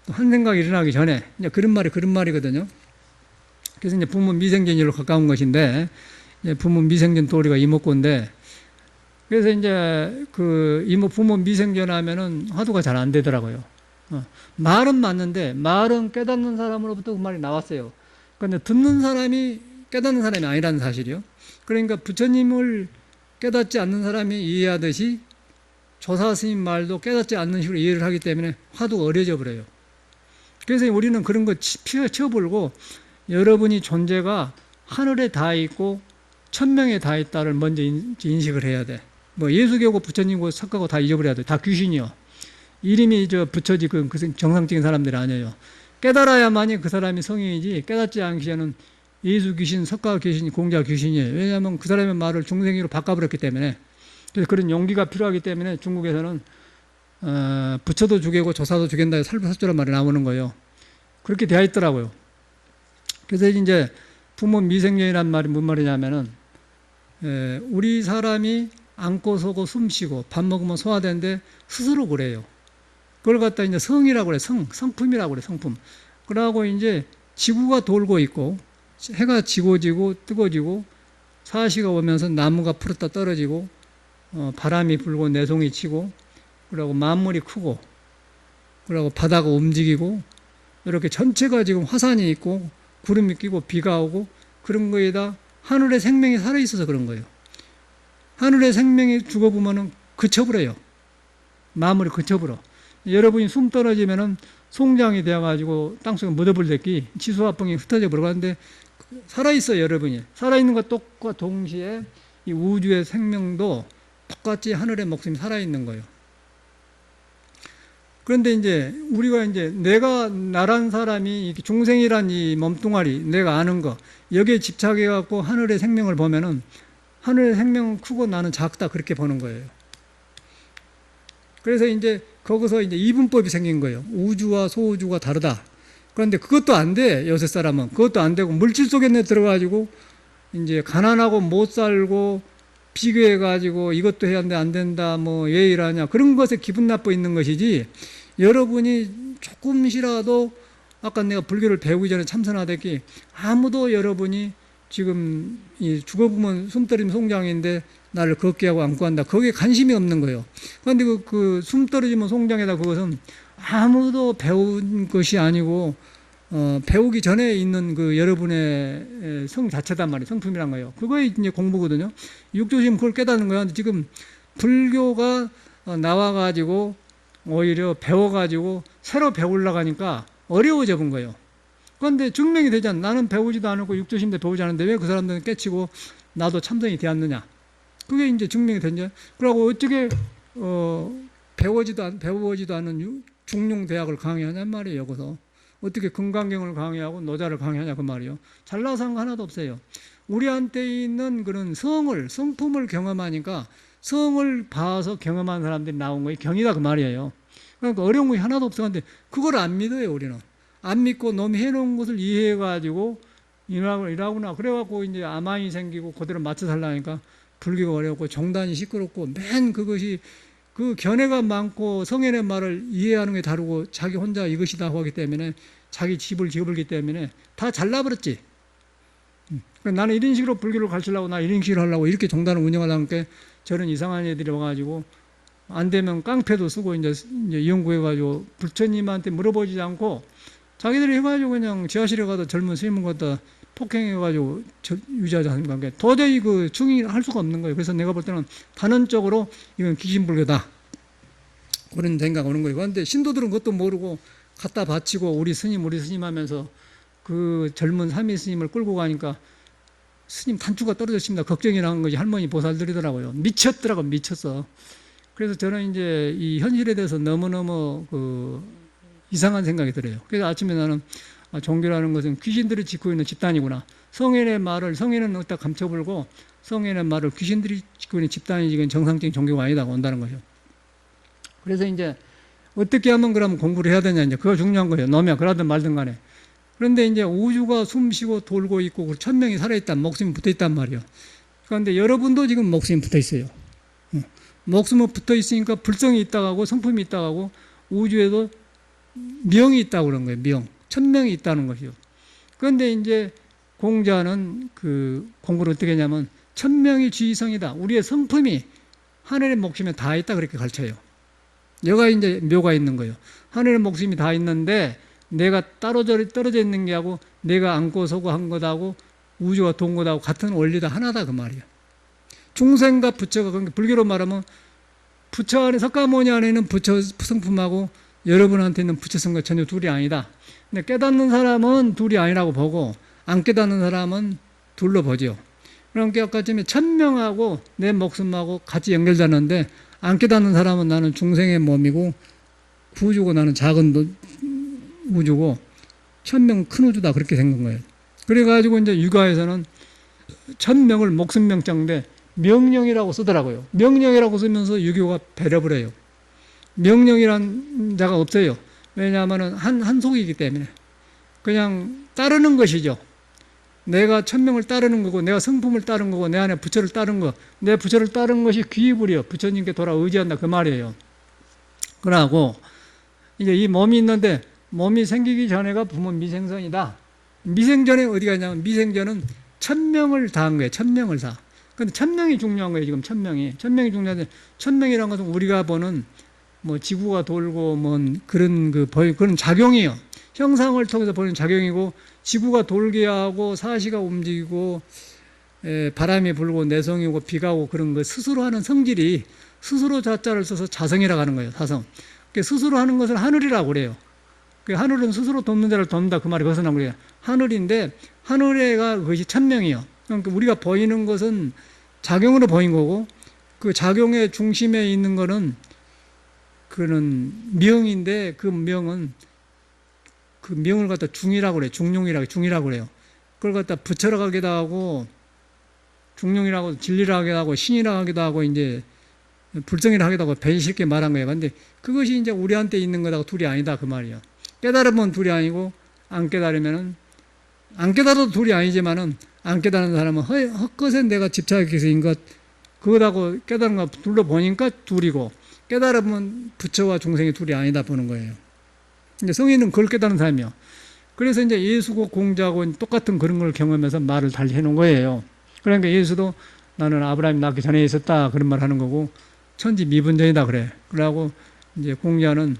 또 한 생각이 일어나기 전에 이제 그런 말이거든요. 그래서 이제 부모 미생전으로 가까운 것인데 이제 부모 미생전 도리가 이목구인데, 그래서 이제 부모 미생전 하면은 화두가 잘 안 되더라고요. 말은 맞는데 말은 깨닫는 사람으로부터 그 말이 나왔어요. 그런데 듣는 사람이 깨닫는 사람이 아니라는 사실이요. 그러니까 부처님을 깨닫지 않는 사람이 이해하듯이 조사 스님 말도 깨닫지 않는 식으로 이해를 하기 때문에 화두가 어려져 버려요. 그래서 우리는 그런 거 치워버리고 여러분이 존재가 하늘에 다 있고 천명에 다 있다를 먼저 인식을 해야 돼. 뭐 예수교고 부처님고 석가고 다 잊어버려야 돼. 다 귀신이요. 이름이 부처지 그 정상적인 사람들이 아니에요. 깨달아야만이 그 사람이 성인이지 깨닫지 않기 전에는 예수 귀신, 석가 귀신, 공자 귀신이에요. 왜냐하면 그 사람의 말을 중생이로 바꿔버렸기 때문에. 그래서 그런 용기가 필요하기 때문에 중국에서는 부처도 죽이고 조사도 죽인다 살부살조란 말이 나오는 거예요. 그렇게 되어 있더라고요. 그래서 이제 부모 미생전이란 말이 무슨 말이냐면은 우리 사람이 앉고 서고 숨 쉬고 밥 먹으면 소화되는데 스스로 그래요. 그걸 갖다 이제 성이라고 그래. 성품이라고 그래. 성품. 그러고 이제 지구가 돌고 있고 해가 지고 뜨거지고 사시가 오면서 나무가 풀었다 떨어지고 바람이 불고 내송이 치고 그러고 만물이 크고 그러고 바다가 움직이고 이렇게 전체가 지금 화산이 있고 구름이 끼고 비가 오고 그런 거에다 하늘의 생명이 살아있어서 그런 거예요. 하늘의 생명이 죽어보면은 그쳐버려요. 마무리 그쳐버려. 여러분이 숨 떨어지면은 송장이 되어가지고 땅속에 묻어버리랬기 지수화풍이 흩어져 버려가는데 살아있어요. 여러분이 살아있는 것과 동시에 이 우주의 생명도 똑같이 하늘의 목숨이 살아있는 거예요. 그런데 이제 우리가 이제 내가 나란 사람이 중생이란 이 몸뚱아리 내가 아는 거 여기에 집착해 갖고 하늘의 생명을 보면은 하늘의 생명은 크고 나는 작다 그렇게 보는 거예요. 그래서 이제 거기서 이제 이분법이 생긴 거예요. 우주와 소우주가 다르다. 그런데 그것도 안 돼. 요새 사람은 그것도 안 되고 물질 속에 들어가지고 이제 가난하고 못 살고 비교해 가지고 이것도 해야 안 된다. 뭐 왜 이러냐 그런 것에 기분 나빠 있는 것이지. 여러분이 조금이라도 아까 내가 불교를 배우기 전에 참선하랬기 아무도 여러분이 지금 이 죽어보면 숨떨림 송장인데 나를 걷게 하고 안고 한다. 거기에 관심이 없는 거예요. 그런데 숨 떨어지면 송장이다. 그것은 아무도 배운 것이 아니고 배우기 전에 있는 그 여러분의 성 자체단 말이에요. 성품이란 거예요. 그거에 이제 공부거든요. 육조심 그걸 깨닫는 거야. 지금 불교가 나와가지고 오히려 배워가지고 새로 배우려고 하니까 어려워져 본 거예요. 그런데 증명이 되잖아. 나는 배우지도 않고 육조심도 배우지 않는데 왜 그 사람들은 깨치고 나도 참선이 되었느냐. 그게 이제 증명이 된죠. 그러고 어떻게 배우지도 않은 중용대학을 강의하냔 말이에요. 여기서 어떻게 금강경을 강의하고 노자를 강의하냐 그 말이에요. 잘나서 하나도 없어요. 우리한테 있는 그런 성품을 경험하니까 성을 봐서 경험한 사람들이 나온 거예요. 경이다 그 말이에요. 그러니까 어려운 게 하나도 없어. 근데 그걸 안 믿어요. 우리는 안 믿고 놈이 해놓은 것을 이해해가지고 이라구나 그래갖고 이제 아만이 생기고 그대로 맞춰 살라니까 불교가 어렵고 정단이 시끄럽고 맨 그것이 그 견해가 많고 성현의 말을 이해하는 게 다르고 자기 혼자 이것이다 하기 때문에 자기 집을 지어버리기 때문에 다 잘라버렸지. 나는 이런 식으로 불교를 가르치려고 나 이런 식으로 하려고 이렇게 정단을 운영하려니까 저런 이상한 애들이 와가지고 안 되면 깡패도 쓰고 이제 이용구해가지고 부처님한테 물어보지 않고 자기들이 해가지고 그냥 지하실에 가서 젊은 스님을 갖다 폭행해가지고 유지하지 않습니까? 도저히 그 증인할 수가 없는 거예요. 그래서 내가 볼 때는 단언적으로 이건 귀신불교다. 그런 생각 오는 거예요. 그런데 신도들은 그것도 모르고 갖다 바치고 우리 스님 하면서 그 젊은 삼위 스님을 끌고 가니까 스님 단추가 떨어졌습니다. 걱정이 나는 거지. 할머니 보살들이더라고요. 미쳤더라고, 미쳤어. 그래서 저는 이제 이 현실에 대해서 너무너무 이상한 생각이 들어요. 그래서 아침에 나는 종교라는 것은 귀신들이 짓고 있는 집단이구나. 성인의 말을 성인은 어디다 감춰불고 성인의 말을 귀신들이 짓고 있는 집단이 지금 정상적인 종교가 아니다고 온다는 거죠. 그래서 이제 어떻게 하면 그러면 공부를 해야 되냐 이제 그거 중요한 거예요. 놈이야 그러든 말든 간에. 그런데 이제 우주가 숨쉬고 돌고 있고 천명이 살아있단 목숨이 붙어있단 말이에요. 그런데 여러분도 지금 목숨이 붙어있어요. 목숨이 붙어있으니까 불성이 있다고 하고 성품이 있다고 하고 우주에도 명이 있다고 그런 거예요. 명. 천명이 있다는 것이요. 그런데 이제 공자는 그 공부를 어떻게 하냐면 천명이 지성이다. 우리의 성품이 하늘의 목숨에 다 있다 그렇게 가르쳐요. 여가 이제 묘가 있는 거예요. 하늘의 목숨이 다 있는데 내가 떨어져 있는 게 하고 내가 안고 서고 한 것하고 우주가 돈 것하고 같은 원리다 하나다 그 말이야. 중생과 부처가 그러니까 불교로 말하면 부처 안에 석가모니 안에는 부처 성품하고 여러분한테는 부처 성과 전혀 둘이 아니다. 근데 깨닫는 사람은 둘이 아니라고 보고 안 깨닫는 사람은 둘로 보죠. 그러니까 아까 전에 천명하고 내 목숨하고 같이 연결되는데 안 깨닫는 사람은 나는 중생의 몸이고 구주고 나는 작은 우주고 천명 큰 우주다 그렇게 생긴 거예요. 그래가지고 이제 유가에서는 천명을 목숨명자인데 명령이라고 쓰더라고요. 명령이라고 쓰면서 유교가 배렵을 해요. 명령이란 자가 없어요. 왜냐하면 한 속이기 때문에 그냥 따르는 것이죠. 내가 천명을 따르는 거고 내가 성품을 따르는 거고 내 안에 부처를 따르는 거 내 부처를 따르는 것이 귀입을이요. 부처님께 돌아 의지한다 그 말이에요. 그러고 이제 이 몸이 있는데 몸이 생기기 전에가 부모 미생선이다. 미생전에 어디 가냐면 미생전은 천명을 다한 거예요. 천명을 다. 근데 천명이 중요한 거예요. 지금 천명이 중요한데 천명이라는 것은 우리가 보는 뭐 지구가 돌고 뭐 그런 그런 작용이에요. 형상을 통해서 보는 작용이고, 지구가 돌게 하고 사시가 움직이고 바람이 불고 내성이 오고 비가 오고 그런 거 스스로 하는 성질이 스스로 자자를 써서 자성이라고 하는 거예요. 사성. 스스로 하는 것을 하늘이라고 그래요. 하늘은 스스로 돕는 자를 돕는다, 그 말이 거기서 나온 거예요. 하늘인데 하늘에가 그것이 천명이요. 그러니까 우리가 보이는 것은 작용으로 보인 거고, 그 작용의 중심에 있는 거는 그는 명인데, 그 명은 그 명을 갖다 중이라고 그래요. 중이라고 그래요. 그걸 갖다 부처라고 하기도 하고, 중룡이라고, 진리라고 하기도 하고, 신이라고 하기도 하고, 이제 불성이라고 하기도 하고, 배시 쉽게 말한 거예요. 근데 그것이 이제 우리한테 있는 거다가 둘이 아니다, 그 말이에요. 깨달으면 둘이 아니고, 안 깨달아도 둘이 아니지만은, 안 깨달은 사람은 헛것에 내가 집착해서인 것, 그거하고 깨달은 거 둘러보니까 둘이고, 깨달으면 부처와 중생이 둘이 아니다 보는 거예요. 이제 성인은 그걸 깨달은 사람이요. 그래서 이제 예수고 공자고 똑같은 그런 걸 경험해서 말을 달리 해놓은 거예요. 그러니까 예수도 나는 아브라함이 낳기 전에 있었다, 그런 말 하는 거고, 천지 미분전이다 그래. 그러고 이제 공자는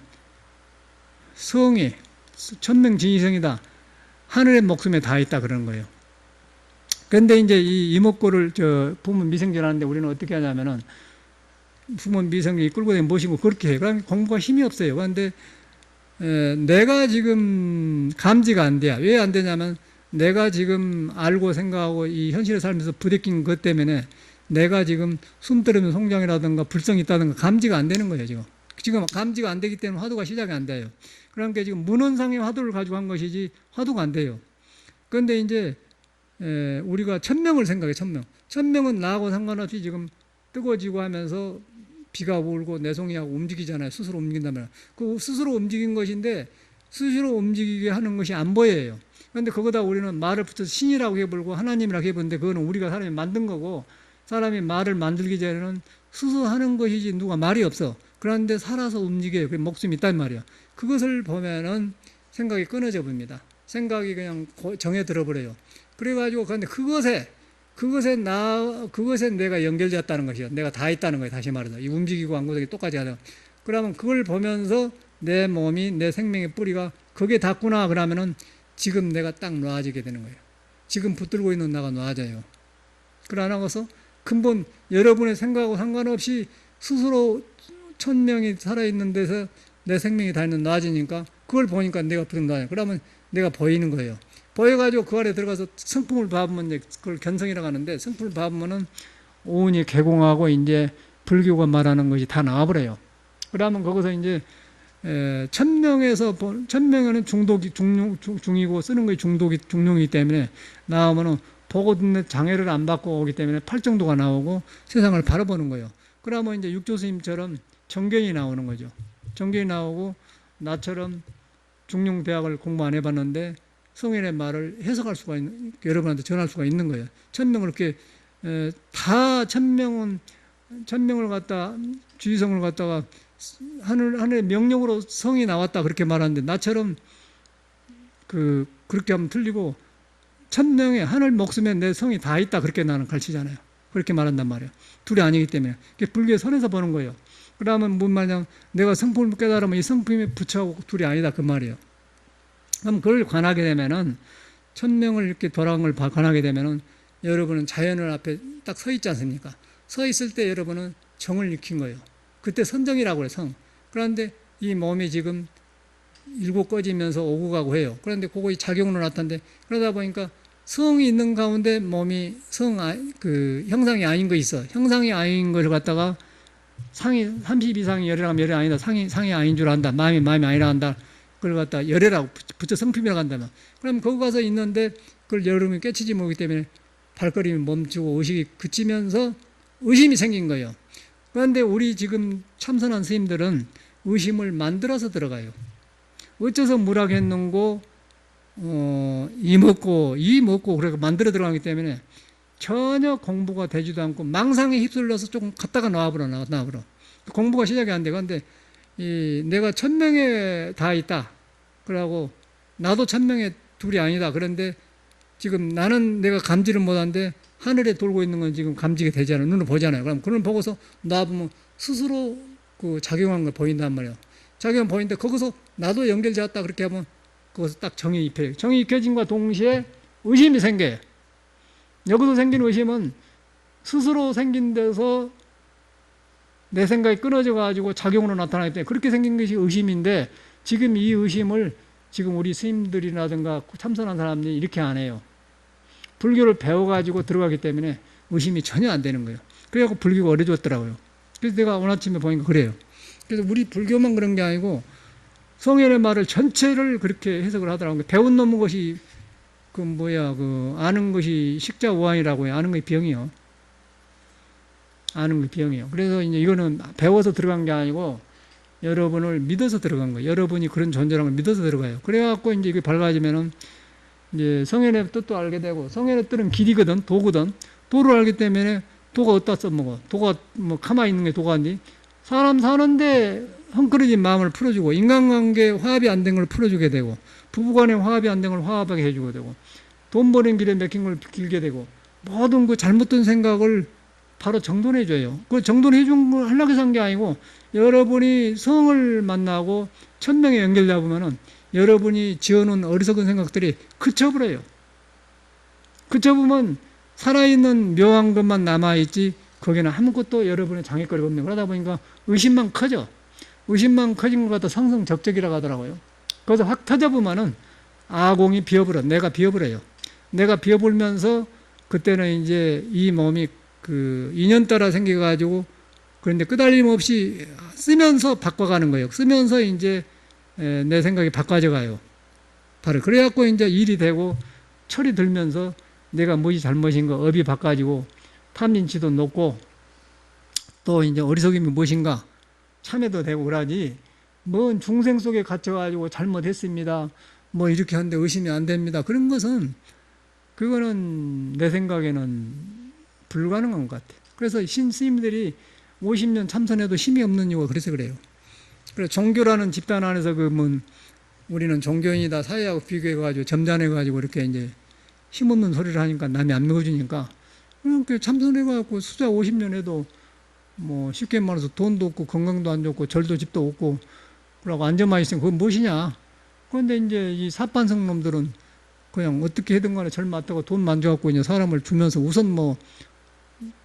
성이 천명진이성이다, 하늘의 목숨에 다 있다, 그러는 거예요. 그런데 이제 이 이목구를 부모 미생전하는데 우리는 어떻게 하냐면은, 부모 미생이 끌고 다니면 모시고 그렇게 해요. 그러면 공부가 힘이 없어요. 그런데 내가 지금 감지가 안 돼요. 왜 안 되냐면, 내가 지금 알고 생각하고 이 현실에 살면서 부대낀 것 때문에 내가 지금 숨뜨르는 송장이라든가 불성이 있다든가 감지가 안 되는 거예요. 지금 감지가 안 되기 때문에 화두가 시작이 안 돼요. 그러니까 지금 문헌상의 화두를 가지고 한 것이지 화두가 안 돼요. 그런데 이제 우리가 천명을 생각해. 천명은 나하고 상관없이 지금 뜨거워지고 하면서 비가 울고 내송이하고 움직이잖아요. 스스로 움직인다면. 그 스스로 움직인 것인데, 스스로 움직이게 하는 것이 안 보여요. 그런데 그거다 우리는 말을 붙여서 신이라고 해버리고 하나님이라고 해보는데, 그거는 우리가 사람이 만든 거고, 사람이 말을 만들기 전에는 스스로 하는 것이지 누가 말이 없어. 그런데 살아서 움직여요. 그 목숨이 있단 말이야. 그것을 보면은 생각이 끊어져 봅니다. 생각이 그냥 정해 들어버려요. 그래가지고, 근데 그것에 내가 연결되었다는 것이요. 내가 다 있다는 거예요. 다시 말해서. 이 움직이고 안 움직이고 똑같이 하다. 그러면 그걸 보면서 내 몸이, 내 생명의 뿌리가 거기에 닿구나. 그러면은 지금 내가 딱 놓아지게 되는 거예요. 지금 붙들고 있는 나가 놓아져요. 그러나서 근본 여러분의 생각하고 상관없이 스스로 천명이 살아있는 데서 내 생명이 다 있는 놓아지니까, 그걸 보니까 내가 붙은 놓아져요. 그러면 내가 보이는 거예요. 보여가지고 그 안에 들어가서 성품을 봐보면 이제 그걸 견성이라고 하는데, 성품을 봐보면은 오온이 개공하고 이제 불교가 말하는 것이 다 나와버려요. 그러면 거기서 이제 천명에는 중이고 쓰는 것이 중용이기 때문에 나오면은 보고 듣는 장애를 안 받고 오기 때문에 팔정도가 나오고 세상을 바라보는 거예요. 그러면 이제 육조 스님처럼 정견이 나오는 거죠. 정견이 나오고, 나처럼 중용대학을 공부 안 해봤는데 성인의 말을 해석할 수가 있는, 여러분한테 전할 수가 있는 거예요. 천명을 이렇게 다 천명을 갖다, 주의성을 갖다가 하늘의 명령으로 성이 나왔다 그렇게 말하는데, 나처럼 그렇게 하면 틀리고, 천명에 하늘 목숨에 내 성이 다 있다 그렇게 나는 가르치잖아요. 그렇게 말한단 말이에요. 둘이 아니기 때문에. 불교의 선에서 보는 거예요. 그러면 뭔 말이냐, 내가 성품을 깨달으면 이 성품이 부처하고 둘이 아니다 그 말이에요. 그럼 그걸 관하게 되면은, 천명을 이렇게 돌아온 걸 관하게 되면은, 여러분은 자연을 앞에 딱 서 있지 않습니까? 서 있을 때 여러분은 정을 익힌 거예요. 그때 선정이라고 해요, 성. 그런데 이 몸이 지금 일곱 꺼지면서 오고 가고 해요. 그런데 그거 작용으로 나타나는데, 그러다 보니까 성이 있는 가운데 몸이 형상이 아닌 거 있어. 형상이 아닌 걸 갖다가 상이 30 이상이 열이라면 열이 아니다. 상이 아닌 줄 안다. 마음이 아니라 한다. 그걸 갖다 열애라고 부처 성품이라고 한다면, 그럼 거기 가서 있는데 그걸 여름이 깨치지 못하기 때문에 발걸음이 멈추고 의식이 그치면서 의심이 생긴 거예요. 그런데 우리 지금 참선한 스님들은 의심을 만들어서 들어가요. 어째서 무락했는고 이 먹고 그래 만들어 들어가기 때문에 전혀 공부가 되지도 않고 망상에 휩쓸려서 조금 갔다가 나와버려. 공부가 시작이 안 돼. 그런데 내가 천명에 다 있다. 그러고 나도 천명에 둘이 아니다. 그런데 지금 나는 내가 감지를 못하는데 하늘에 돌고 있는 건 지금 감지가 되잖아요. 눈으로 보잖아요. 그럼 그걸 보고서 놔보면 스스로 작용한 걸 보인단 말이에요. 작용 보이는데 거기서 나도 연결되었다 그렇게 하면 거기서 딱 정이 입혀요. 정이 입혀진과 동시에 의심이 생겨요. 여기서 생긴 의심은 스스로 생긴 데서 내 생각이 끊어져 가지고 작용으로 나타나기 때문에 그렇게 생긴 것이 의심인데, 지금 이 의심을 지금 우리 스님들이라든가 참선한 사람들이 이렇게 안 해요. 불교를 배워가지고 들어가기 때문에 의심이 전혀 안 되는 거예요. 그래갖고 불교가 어려졌더라고요. 그래서 내가 오늘 아침에 보니까 그래요. 그래서 우리 불교만 그런 게 아니고 성현의 말을 전체를 그렇게 해석을 하더라고요. 배운 놈의 것이 아는 것이 식자우환이라고 해요. 아는 것이 병이요. 아는 것이 병이요. 그래서 이제 이거는 배워서 들어간 게 아니고 여러분을 믿어서 들어간 거예요. 여러분이 그런 존재라는 걸 믿어서 들어가요. 그래갖고 이제 이게 밝아지면은 이제 성현의 뜻도 알게 되고, 성현의 뜻은 길이거든, 도거든. 도를 알기 때문에 도가 어디다 써먹어. 도가 뭐 가만히 있는 게 도가인데, 사람 사는데 헝클어진 마음을 풀어주고, 인간관계 화합이 안 된 걸 풀어주게 되고, 부부간의 화합이 안 된 걸 화합하게 해주게 되고, 돈 버는 길에 맥힌 걸 길게 되고, 모든 그 잘못된 생각을 바로 정돈해줘요. 그 정돈해준 걸 하려고 해서 한 게 아니고, 여러분이 성을 만나고 천명에 연결되보면은 여러분이 지어놓은 어리석은 생각들이 그쳐버려요. 그쳐보면 살아있는 묘한 것만 남아있지, 거기는 아무것도 여러분의 장애거리가 없네요. 그러다 보니까 의심만 커져. 의심만 커진 것 같아 성성적적이라고 하더라고요. 그래서 확 터져보면은 아공이 비어버려. 내가 비어버려요. 내가 비어버리면서 그때는 이제 이 몸이 그 인연 따라 생겨가지고, 그런데 끄달림 없이 쓰면서 바꿔가는 거예요. 쓰면서 이제 내 생각이 바꿔져 가요. 바로 그래갖고 이제 일이 되고 철이 들면서 내가 무엇이 잘못인가 업이 바꿔지고 탐진치도 높고 또 이제 어리석임이 무엇인가 참여도 되고 그러지, 뭔 중생 속에 갇혀가지고 잘못했습니다, 뭐 이렇게 하는데 의심이 안 됩니다, 그런 것은 그거는 내 생각에는 불가능한 것 같아요. 그래서 신스님들이 50년 참선해도 힘이 없는 이유가 그래서 그래요. 그래서 종교라는 집단 안에서 우리는 종교인이다 사회하고 비교해가지고 점잖해가지고 이렇게 이제 힘없는 소리를 하니까 남이 안 믿어주니까 그렇게 참선해가지고 수자 50년 해도 뭐 쉽게 말해서 돈도 없고 건강도 안 좋고 절도 집도 없고 그러고 앉아만 있으면 그건 무엇이냐. 그런데 이제 이 사판성 놈들은 그냥 어떻게 해든 간에 절 맞다고 돈 만져갖고 이제 사람을 주면서 우선 뭐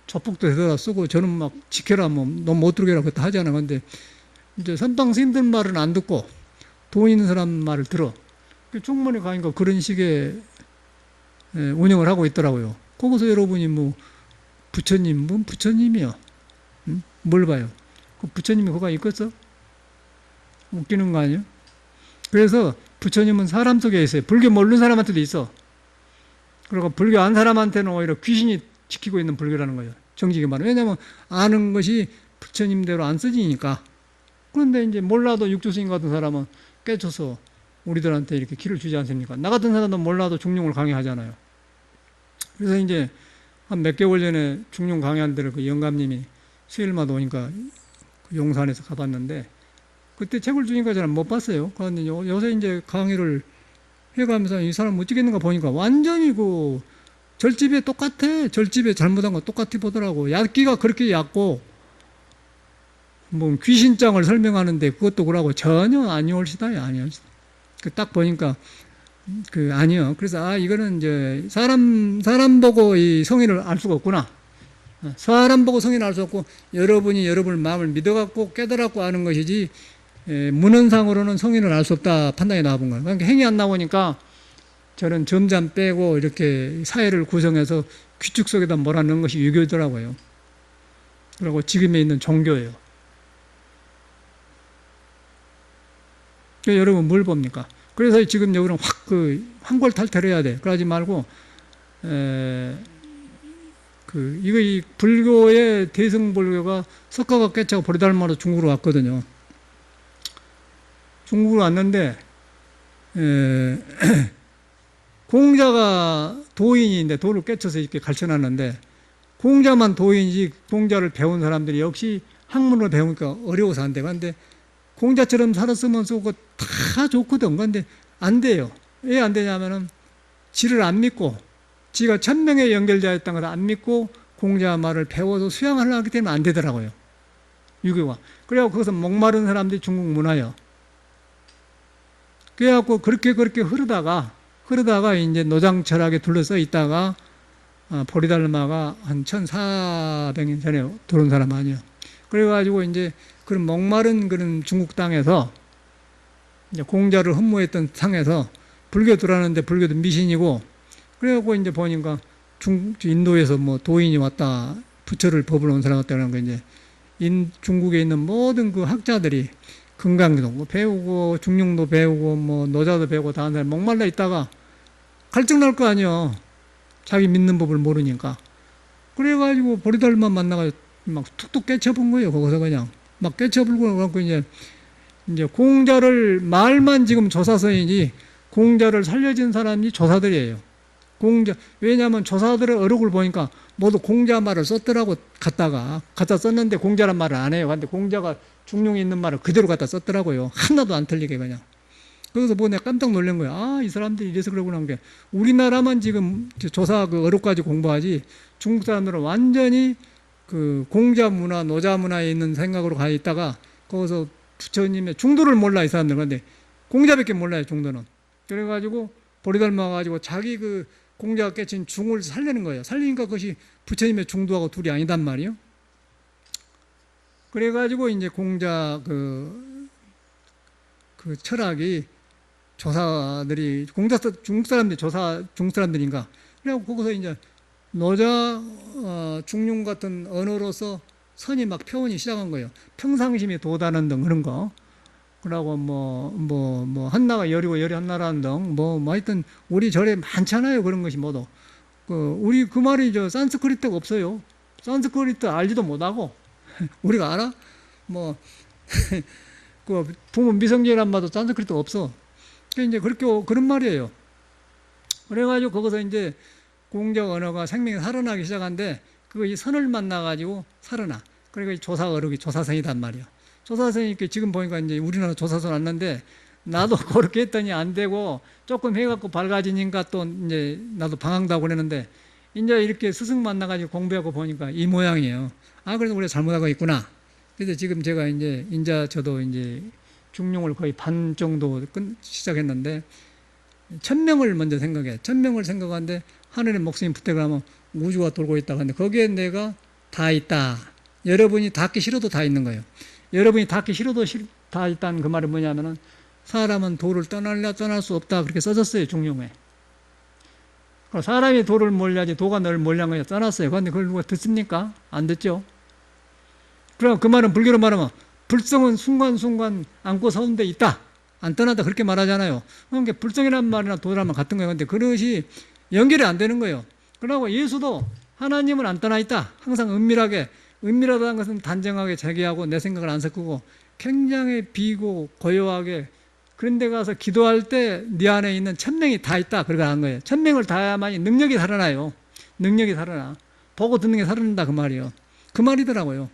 조폭도 되더라 쓰고 저는 막 지켜라 뭐 너 못 들게라고 그것도 하잖아. 근데 이제 선방 스님들 말은 안 듣고 돈 있는 사람 말을 들어. 충분히 가니까 그런 식의 운영을 하고 있더라고요. 거기서 여러분이 뭐 부처님, 뭔 부처님이요? 응? 뭘 봐요? 그 부처님이 그거 있겠어? 웃기는 거 아니에요? 그래서 부처님은 사람 속에 있어요. 불교 모르는 사람한테도 있어. 그리고 불교 안 사람한테는 오히려 귀신이 지키고 있는 불교라는 거예요. 정직히 말하면. 왜냐하면 아는 것이 부처님대로 안 써지니까. 그런데 이제 몰라도 육조스님 같은 사람은 깨쳐서 우리들한테 이렇게 길을 주지 않습니까? 나 같은 사람도 몰라도 중용을 강의하잖아요. 그래서 이제 한 몇 개월 전에 중용 강의한 데를 그 영감님이 수요일마다 오니까 그 용산에서 가봤는데 그때 책을 주니까 저는 못 봤어요. 그런데 요새 이제 강의를 해가면서 이 사람 어찌겠는가 보니까 완전히 그 절집에 똑같아. 절집에 잘못한 거 똑같이 보더라고. 얕기가 그렇게 얕고 뭐 귀신장을 설명하는데 그것도 그러고 전혀 아니올시다요. 아니올시다. 딱 보니까 아니요. 그래서 이거는 이제 사람 보고 이 성인을 알 수가 없구나. 사람 보고 성인을 알 수 없고 여러분이 여러분의 마음을 믿어갖고 깨달았고 아는 것이지 문헌상으로는 성인을 알 수 없다 판단이 나와본 거예요. 그러니까 행위 안 나오니까 저는 점잠 빼고 이렇게 사회를 구성해서 규칙 속에다 몰아넣은 것이 유교더라고요. 그리고 지금에 있는 종교예요. 그러니까 여러분 뭘 봅니까? 그래서 지금 여기는 확 환골탈태해야 돼. 그러지 말고 이 불교의 대승불교가 석가가 깨차고 보리달마로 중국으로 왔거든요. 중국으로 왔는데 공자가 도인인데 도를 깨쳐서 이렇게 가르쳐놨는데 공자만 도인이지 공자를 배운 사람들이 역시 학문을 배우니까 어려워서 안 돼. 그런데 공자처럼 살았으면 그거 다 좋거든. 그런데 안 돼요. 왜 안 되냐면은 지를 안 믿고 지가 천명에 연결되어 있다는 걸 안 믿고 공자 말을 배워서 수양하려고 하기 때문에 안 되더라고요. 유교가. 그래서 거기서 목마른 사람들이 중국 문화예요. 그래갖고 그렇게 흐르다가 이제 노장철학에 둘러싸 있다가 보리달마가 한 1400년 전에 들어온 사람 아니에요. 그래가지고 이제 그런 목마른 그런 중국 땅에서 이제 공자를 흠모했던 상에서 불교 들어왔는데 불교도 미신이고, 그래갖고 이제 보니까 인도에서 뭐 도인이 왔다, 부처를 법을 온 사람 같다는 거, 이제 중국에 있는 모든 그 학자들이 금강도 뭐 배우고 중용도 배우고 뭐 노자도 배우고 다 한 사람 목말라 있다가 갈증 날 거 아니야. 자기 믿는 법을 모르니까. 그래가지고 보리달마 만나가 막 툭툭 깨쳐본 거예요. 거기서 그냥 막 깨쳐불고 그래갖고 이제 공자를 말만 지금 조사서이지 공자를 살려진 사람이 조사들이에요. 왜냐하면 조사들의 어록을 보니까 모두 공자 말을 썼더라고. 갖다 썼는데 공자란 말을 안 해요. 근데 공자가 중용에 있는 말을 그대로 갖다 썼더라고요. 하나도 안 틀리게 그냥. 그래서 보고 내가 깜짝 놀란 거야. 아, 이 사람들이 이래서 그러구나 한 게. 우리나라만 지금 조사 그 어록까지 공부하지 중국 사람들은 완전히 그 공자 문화, 노자 문화에 있는 생각으로 가 있다가 거기서 부처님의 중도를 몰라, 이 사람들. 그런데 공자밖에 몰라요, 중도는. 그래가지고 보리달마 가지고 자기 그 공자가 깨친 중을 살리는 거예요. 살리니까 그것이 부처님의 중도하고 둘이 아니단 말이에요. 그래가지고 이제 공자 그 철학이 조사들이 중국 사람들이 중국 사람들인가. 그래갖고 거기서 이제 노자 중용 같은 언어로서 선이 막 표현이 시작한 거예요. 평상심이 도다는 등 그런 거. 그러고 한나가 열이고 열이 한나라는 등 하여튼 우리 절에 많잖아요. 그런 것이 모두. 우리 그 말이 산스크리트가 없어요. 산스크리트 알지도 못하고 우리가 알아? 그 부모 미성년이란 말도 산스크리트가 없어. 이제 그렇게 그런 말이에요. 그래가지고 거기서 이제 공자 언어가 생명이 살아나기 시작한데 이 선을 만나가지고 살아나. 그러니까 조사 어록이 조사선이단 말이야. 조사선이니까 지금 보니까 이제 우리나라 조사선 왔는데 나도 그렇게 했더니 안 되고 조금 해갖고 밝아지니까 또 이제 나도 방황도 그랬는데 이제 이렇게 스승 만나가지고 공부하고 보니까 이 모양이에요. 아, 그래서 우리가 잘못하고 있구나. 그래서 지금 제가 이제 저도 이제 중용을 거의 반 정도 시작했는데 1000명을 먼저 생각해. 1000명을 생각하는데 하늘의 목숨이 붙들고 하면 우주가 돌고 있다. 근데 거기에 내가 다 있다. 여러분이 닿기 싫어도 다 있는 거예요. 여러분이 닿기 싫어도 다 있다는 그 말이 뭐냐면은 사람은 도를 떠날 수 없다. 그렇게 써졌어요, 중용에. 사람이 도를 몰려야지 도가 널 몰려한 거야. 써놨어요. 그런데 그걸 누가 듣습니까? 안 듣죠? 그럼 그 말은 불교로 말하면 불성은 순간순간 안고 서는 데 있다. 안 떠난다. 그렇게 말하잖아요. 그러니까 불성이란 말이나 도란 말 같은 거예요. 근데 그것이 연결이 안 되는 거예요. 그러고 예수도 하나님은 안 떠나 있다. 항상 은밀하다는 것은 단정하게 자기하고 내 생각을 안 섞고 굉장히 비고 고요하게 그런 데 가서 기도할 때 네 안에 있는 1000명이 다 있다. 그렇게 한 거예요. 1000명을 다야만이 능력이 살아나요. 능력이 살아나. 보고 듣는 게 살아난다. 그 말이에요. 그 말이더라고요.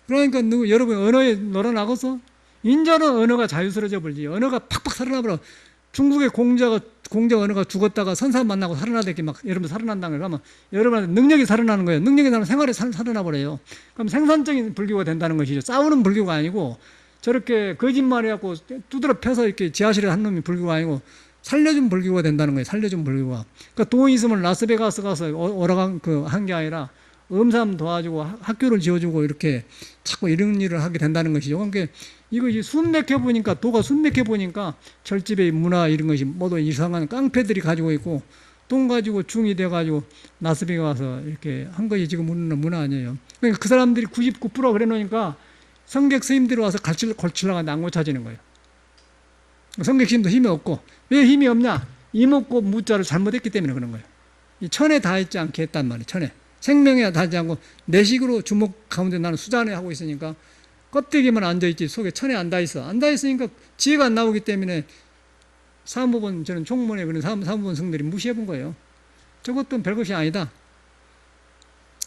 그러니까 여러분 언어에 놀아나고서 인자는 언어가 자유스러워져 버리지. 언어가 팍팍 살아나버려. 중국의 공자 언어가 죽었다가 선사 만나고 살아나게 막 여러분 살아난다는 거. 그러면 여러분한테 능력이 살아나는 거예요. 능력이 나면 생활에 살아나 버려요. 그럼 생산적인 불교가 된다는 것이죠. 싸우는 불교가 아니고 저렇게 거짓말해갖고 두드러 펴서 이렇게 지하실에 한 놈이 불교가 아니고 살려준 불교가 된다는 거예요. 살려준 불교가. 그러니까 돈 있으면 라스베가스 가서 오라간 한 게 아니라 음삼 도와주고 학교를 지어주고 이렇게 자꾸 이런 일을 하게 된다는 것이죠. 그러니까 이것이 순맥해 보니까 도가 순맥해 보니까 절집의 문화 이런 것이 모두 이상한 깡패들이 가지고 있고 돈 가지고 중이 돼가지고 라스베가스 와서 이렇게 한 것이 지금 우리나라 문화 아니에요. 그러니까 그 사람들이 99% 그래 놓으니까 성객 스님들이 와서 걸치려고 하는데 안 고쳐지는 거예요. 성객 스님도 힘이 없고 왜 힘이 없냐? 이목고 무자를 잘못했기 때문에 그런 거예요. 이 천에 닿지 않게 했단 말이에요. 천에. 생명에 닿지 않고 내식으로 주먹 가운데 나는 수잔에 하고 있으니까 껍데기만 앉아있지 속에 천에 안 닿아있어. 안 닿아있으니까 지혜가 안 나오기 때문에 사무본 저는 총문에 그런 사무본 성들이 무시해본 거예요. 저것도 별것이 아니다.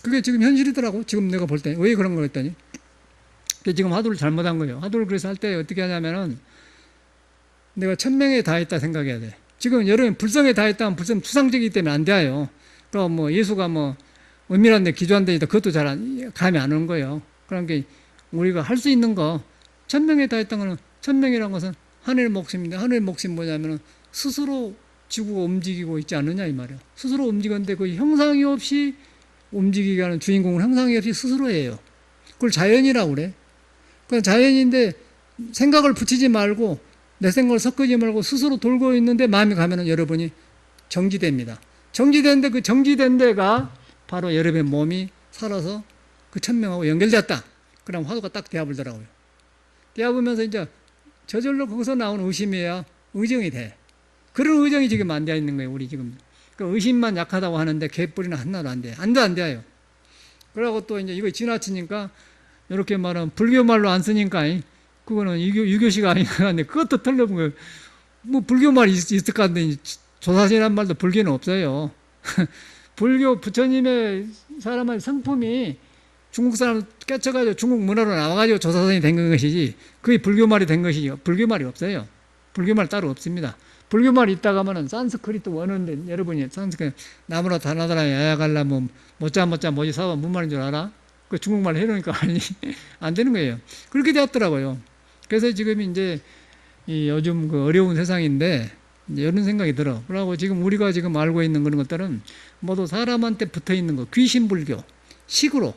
그게 지금 현실이더라고. 지금 내가 볼 때. 왜 그런 걸 했더니 지금 화두를 잘못한 거예요. 화두를 그래서 할 때 어떻게 하냐면은 내가 1000명에 닿아있다 생각해야 돼. 지금 여러분 불성에 닿아있다면 불성 추상적이기 때문에 안 돼요. 그럼 예수가 은밀한데 기조한데 그것도 잘 감이 안 오는 거예요. 그러니까 우리가 할 수 있는 거 1000명에 닿아있다는 거는 1000명이라는 것은 하늘의 목숨인데 하늘의 목숨이 뭐냐면 스스로 지구가 움직이고 있지 않느냐 이 말이에요. 스스로 움직이는데 그 형상이 없이 움직이게 하는 주인공은 형상이 없이 스스로예요. 그걸 자연이라고 그래. 그건 자연인데 생각을 붙이지 말고 내 생각을 섞지 말고 스스로 돌고 있는데 마음이 가면은 여러분이 정지됩니다. 정지되는데 그 정지된 데가 바로 여러분의 몸이 살아서 그 천명하고 연결됐다. 그럼 화두가 딱 대합을더라고요. 대합하면서 이제 저절로 거기서 나온 의심이야 의정이 돼. 그런 의정이 지금 안 되어 있는 거예요. 우리 지금. 그 의심만 약하다고 하는데 개뿔이는 하나도 안 돼. 안 돼요. 그러고 또 이제 이거 지나치니까 이렇게 말하면 불교 말로 안 쓰니까 그거는 유교시가 아니니까 그것도 틀려본 거예요. 뭐 불교 말이 있을 것 같은데 조사신이란 말도 불교는 없어요. 불교 부처님의 사람의 성품이 중국 사람 깨쳐가지고 중국 문화로 나와가지고 조사선이 된 것이지 그게 불교 말이 된 것이지 불교 말이 없어요. 불교 말 따로 없습니다. 불교 말이 있다가 하면은 산스크리트 원어인데 여러분이 산스크리트 나무라 다나다라 야야갈라 뭐 못자 뭐지 사바 무슨 말인 줄 알아? 그 중국말 해놓으니까 아니 안 되는 거예요. 그렇게 되었더라고요. 그래서 지금 이제 이 요즘 그 어려운 세상인데 이제 이런 생각이 들어. 그러고 지금 우리가 지금 알고 있는 그런 것들은 모두 사람한테 붙어 있는 거 귀신불교 식으로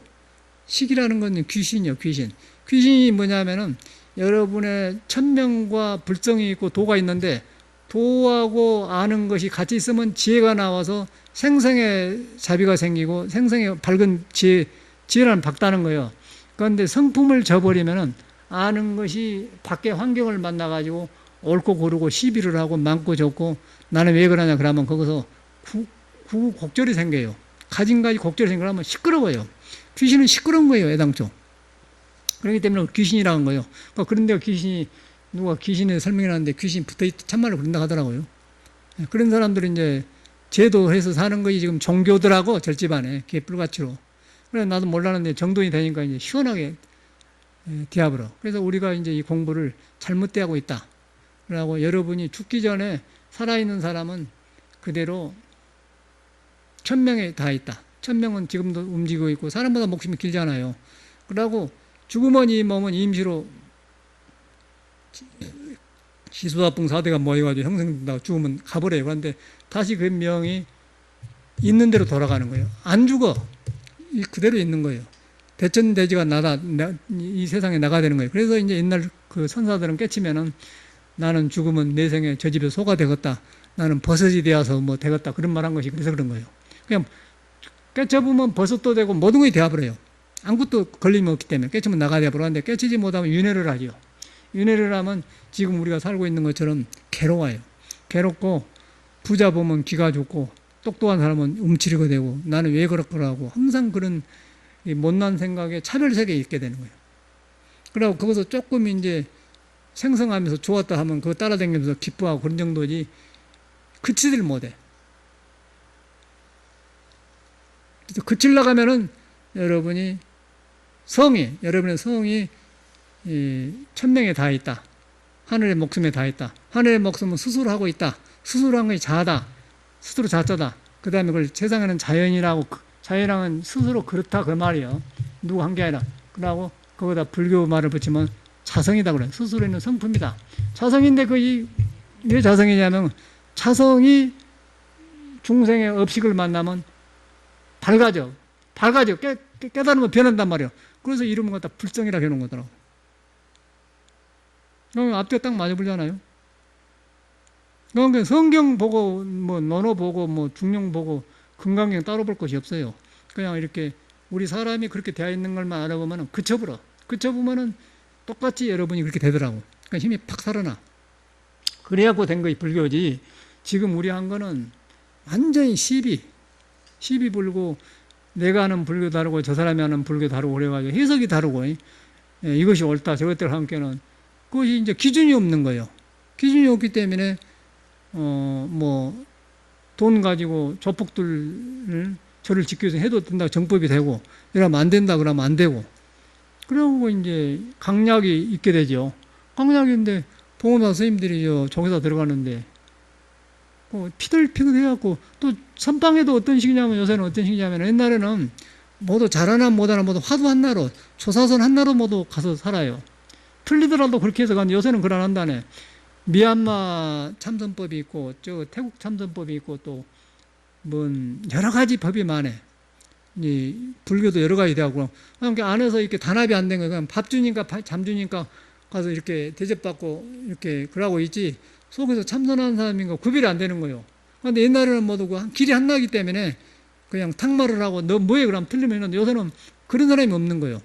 식이라는 건 귀신이요 귀신. 귀신이 뭐냐면은 여러분의 천명과 불성이 있고 도가 있는데 도하고 아는 것이 같이 있으면 지혜가 나와서 생생의 자비가 생기고 생생의 밝은 지혜라는 밝다는 거예요. 그런데 성품을 저버리면은 아는 것이 밖에 환경을 만나가지고 옳고 그르고 시비를 하고 많고 적고 나는 왜 그러냐 그러면 거기서 곡절이 생겨요. 가진 곡절이 생기면 시끄러워요. 귀신은 시끄러운 거예요. 애당초. 그렇기 때문에 귀신이라는 거예요. 그런데 누가 귀신에 설명해놨는데 귀신 붙어있다 참말로 그런다 하더라고요. 그런 사람들이 이제 제도해서 사는 것이 지금 종교들하고 절집안에 개뿔같이로. 그래서 나도 몰랐는데 정돈이 되니까 이제 시원하게 디아브로. 그래서 우리가 이제 이 공부를 잘못되고 있다. 그러고 여러분이 죽기 전에 살아있는 사람은 그대로 천명에 다 있다. 천명은 지금도 움직이고 있고 사람보다 목숨이 길잖아요. 그러고 죽으면 이 몸은 임시로 시수다풍 4대가 모여가지고 형성된다고 죽으면 가버려요. 그런데 다시 그 명이 있는 대로 돌아가는 거예요. 안 죽어. 그대로 있는 거예요. 대천대지가 이 세상에 나가야 되는 거예요. 그래서 이제 옛날 그 선사들은 깨치면은 나는 죽으면 내 생에 저 집에 소가 되겠다. 나는 버섯이 되어서 뭐 되겠다. 그런 말 한 것이 그래서 그런 거예요. 그냥 깨쳐보면 버섯도 되고 모든 것이 되어버려요. 아무것도 걸림이 없기 때문에 깨치면 나가야 되어버리는데 깨치지 못하면 윤회를 하죠. 윤회를 하면 지금 우리가 살고 있는 것처럼 괴로워요. 괴롭고 부자 보면 기가 죽고 똑똑한 사람은 움츠리게 되고 나는 왜 그렇더라고 항상 그런 못난 생각에 차별색에 있게 되는 거예요. 그리고 거기서 조금 이제 생성하면서 좋았다 하면 그거 따라다니면서 기뻐하고 그런 정도지 그치질 못해. 그래서 그치려고 하면은 여러분의 성이 이 천명에 다 있다. 하늘의 목숨에 다 있다. 하늘의 목숨은 스스로 하고 있다. 스스로 한 것이 자다. 스스로 자자다. 그 다음에 그걸 세상에는 자연이라고, 자연은 스스로 그렇다 그 말이에요. 누구 한 게 아니라. 그러고 거기다 불교 말을 붙이면 자성이다 그래요. 스스로 있는 성품이다. 자성인데 왜 자성이냐면 자성이 중생의 업식을 만나면 밝아져. 깨달으면 변한단 말이에요. 그래서 이름을 갖다 불성이라고 해놓은 거더라고. 그럼 앞뒤가 딱 맞아보잖아요. 그러니까 성경 보고, 논어 보고, 중용 보고, 금강경 따로 볼 것이 없어요. 그냥 이렇게 우리 사람이 그렇게 되어 있는 것만 알아보면 그쳐보면은 똑같이 여러분이 그렇게 되더라고. 그러니까 힘이 팍 살아나. 그래갖고 된 거이 불교지. 지금 우리 한 거는 완전히 시비 불고, 내가 하는 불교 다르고, 저 사람이 하는 불교 다르고, 그래가지고 해석이 다르고, 이것이 옳다, 저것들 함께는 그것이 이제 기준이 없는 거예요. 기준이 없기 때문에, 돈 가지고 조폭들을 저를 지키기 위해서 해도 된다, 정법이 되고, 이러면 안 된다, 그러면 안 되고. 그러고 이제 강약이 있게 되죠. 강약인데, 봉원사 선생님들이 종회사 들어가는데, 피들 해갖고, 또 선방에도 어떤 식이냐면, 요새는 어떤 식이냐면, 옛날에는 모두 잘하나 못하나 모두 화두 한나로, 조사선 한나로 모두 가서 살아요. 틀리더라도 그렇게 해서 가는데, 요새는 그걸 안 한다네. 미얀마 참선법이 있고, 저 태국 참선법이 있고, 또, 뭔, 여러 가지 법이 많아. 이 불교도 여러 가지 되고, 그러니까 안에서 이렇게 단합이 안 된 거야. 그냥 밥 주니까, 잠 주니까 가서 이렇게 대접받고, 이렇게 그러고 있지, 속에서 참선하는 사람인가 구별이 안 되는 거예요. 근데 옛날에는 모두 길이 하나이기 때문에 그냥 탁말을 하고, 너 뭐해? 그러면 틀리면 했는데 요새는 그런 사람이 없는 거예요.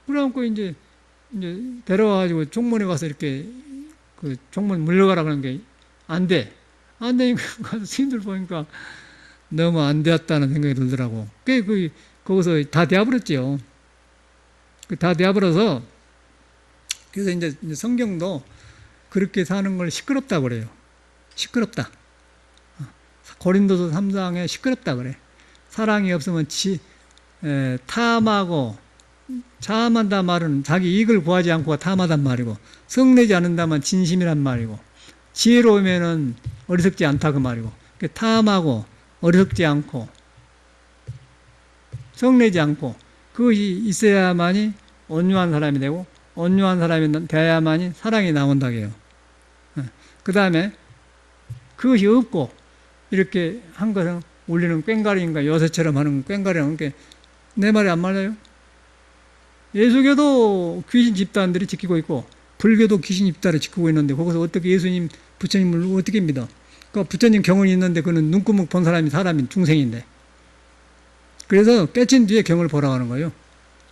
그래갖고 이제 데려와가지고 종문에 가서 이렇게 그 종문 물러가라 그러는 게 안 돼. 안 되니까 가서 스님들 보니까 너무 안 되었다는 생각이 들더라고. 거기서 다 되어버렸지요. 다 되어버려서, 그래서 이제 성경도 그렇게 사는 걸 시끄럽다고 그래요. 시끄럽다. 고린도서 3장에 시끄럽다 그래. 사랑이 없으면 탐하고, 자만다 말은 자기 이익을 구하지 않고 탐하단 말이고, 성내지 않는다면 진심이란 말이고, 지혜로우면은 어리석지 않다 그 말이고, 탐하고 어리석지 않고 성내지 않고 그것이 있어야만이 온유한 사람이 되고, 온유한 사람이 되어야만이 사랑이 나온다고 해요. 그 다음에 그것이 없고 이렇게 한 것은 우리는 꽹가리인가 요새처럼 하는 꽹가리라는 게 내 말이 안 맞아요? 예수교도 귀신 집단들이 지키고 있고 불교도 귀신 집단을 지키고 있는데 거기서 어떻게 예수님, 부처님을 어떻게 믿어? 그 부처님 경험이 있는데 그는 눈구멍 본 사람이 중생인데. 그래서 깨친 뒤에 경을 보라고 하는 거예요.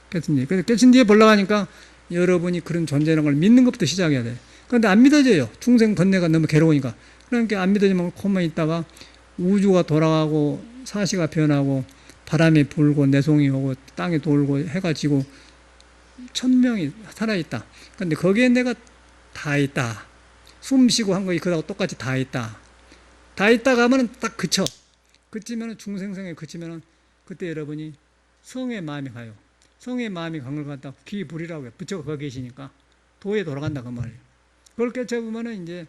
깨친 뒤에. 그래서 깨친 뒤에 보려고 하니까 여러분이 그런 존재라는 걸 믿는 것부터 시작해야 돼. 그런데 안 믿어져요. 중생 번뇌가 너무 괴로우니까. 그러니까 안 믿어지면 코만 있다가 우주가 돌아가고 사시가 변하고 바람이 불고 내송이 오고 땅이 돌고 해가 지고 1000명이 살아있다. 그런데 거기에 내가 다 있다. 숨 쉬고 한 거 그하고 똑같이 다 있다. 다 있다가 하면 딱 그쳐. 그치면 중생성에 그치면 그때 여러분이 성의 마음이 가요. 성의 마음이 간 걸 갖다 귀불이라고 해요. 부처가 거기 계시니까 도에 돌아간다 그 말이에요. 그걸 깨쳐보면 이제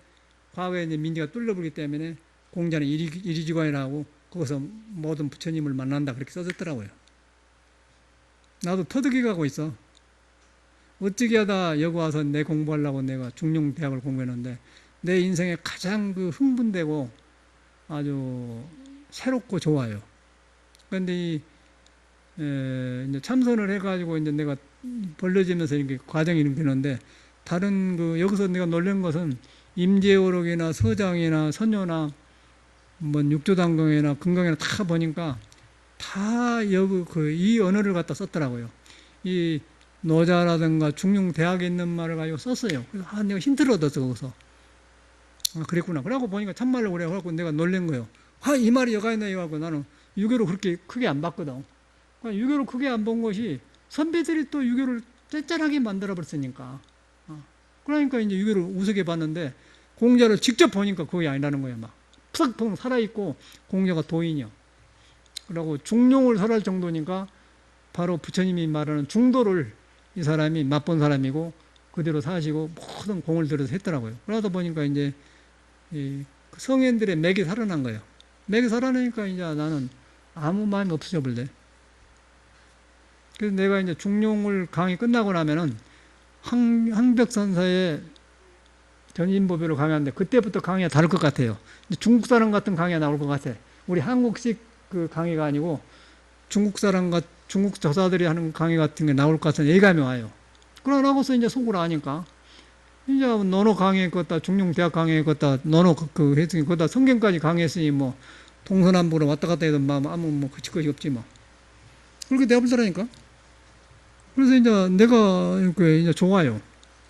과거에 이제 민지가 뚫려버리기 때문에 공자는 이리지관이라고 거기서 모든 부처님을 만난다 그렇게 써졌더라고요. 나도 터득이 가고 있어. 어찌게 하다 여기 와서 내 공부하려고 내가 중용대학을 공부했는데 내 인생에 가장 그 흥분되고 아주 새롭고 좋아요. 그런데 이제 참선을 해가지고 이제 내가 벌려지면서 이렇게 과정이 일으키는데 다른 여기서 내가 놀란 것은 임재오록이나 서장이나 선녀나 뭐 육조단경이나 금강이나 다 보니까 다 이 언어를 갖다 썼더라고요. 이 노자라든가 중용대학에 있는 말을 가지고 썼어요. 그래서 내가 힌트를 얻었어 거기서. 그랬구나. 그러고 보니까 참말로 그래. 그래갖고 내가 놀란 거예요. 이 말이 여가 있나 이거 하고 나는 유교를 그렇게 크게 안 봤거든. 유교를 크게 안 본 것이 선배들이 또 유교를 짤짤하게 만들어 버렸으니까. 그러니까 이제 유교를 우습게 봤는데 공자를 직접 보니까 그게 아니라는 거예요. 막 푸석푸석 살아있고 공자가 도인이요. 그리고 중용을 설할 정도니까 바로 부처님이 말하는 중도를 이 사람이 맛본 사람이고 그대로 사시고 모든 공을 들여서 했더라고요. 그러다 보니까 이제 이 성현들의 맥이 살아난 거예요. 맥이 살아나니까 이제 나는 아무 마음이 없어져 버려. 그래서 내가 이제 중용을 강의 끝나고 나면은 항벽선사의 전인보배로 강의하는데 그때부터 강의가 다를 것 같아요. 중국 사람 같은 강의가 나올 것 같아. 우리 한국식 그 강의가 아니고 중국 저사들이 하는 강의 같은 게 나올 것 같은 예감이 와요. 그러고서 이제 속으로 아니까 이제 논어 강의했겠다, 중용대학 강의했겠다, 논어 했으니 거기다 성경까지 강의했으니 뭐 동서남북으로 왔다 갔다 해도 아무 그칠 것이 없지 뭐. 그렇게 되어버리더라니까. 그래서 이제 내가 이렇게 이제 좋아요.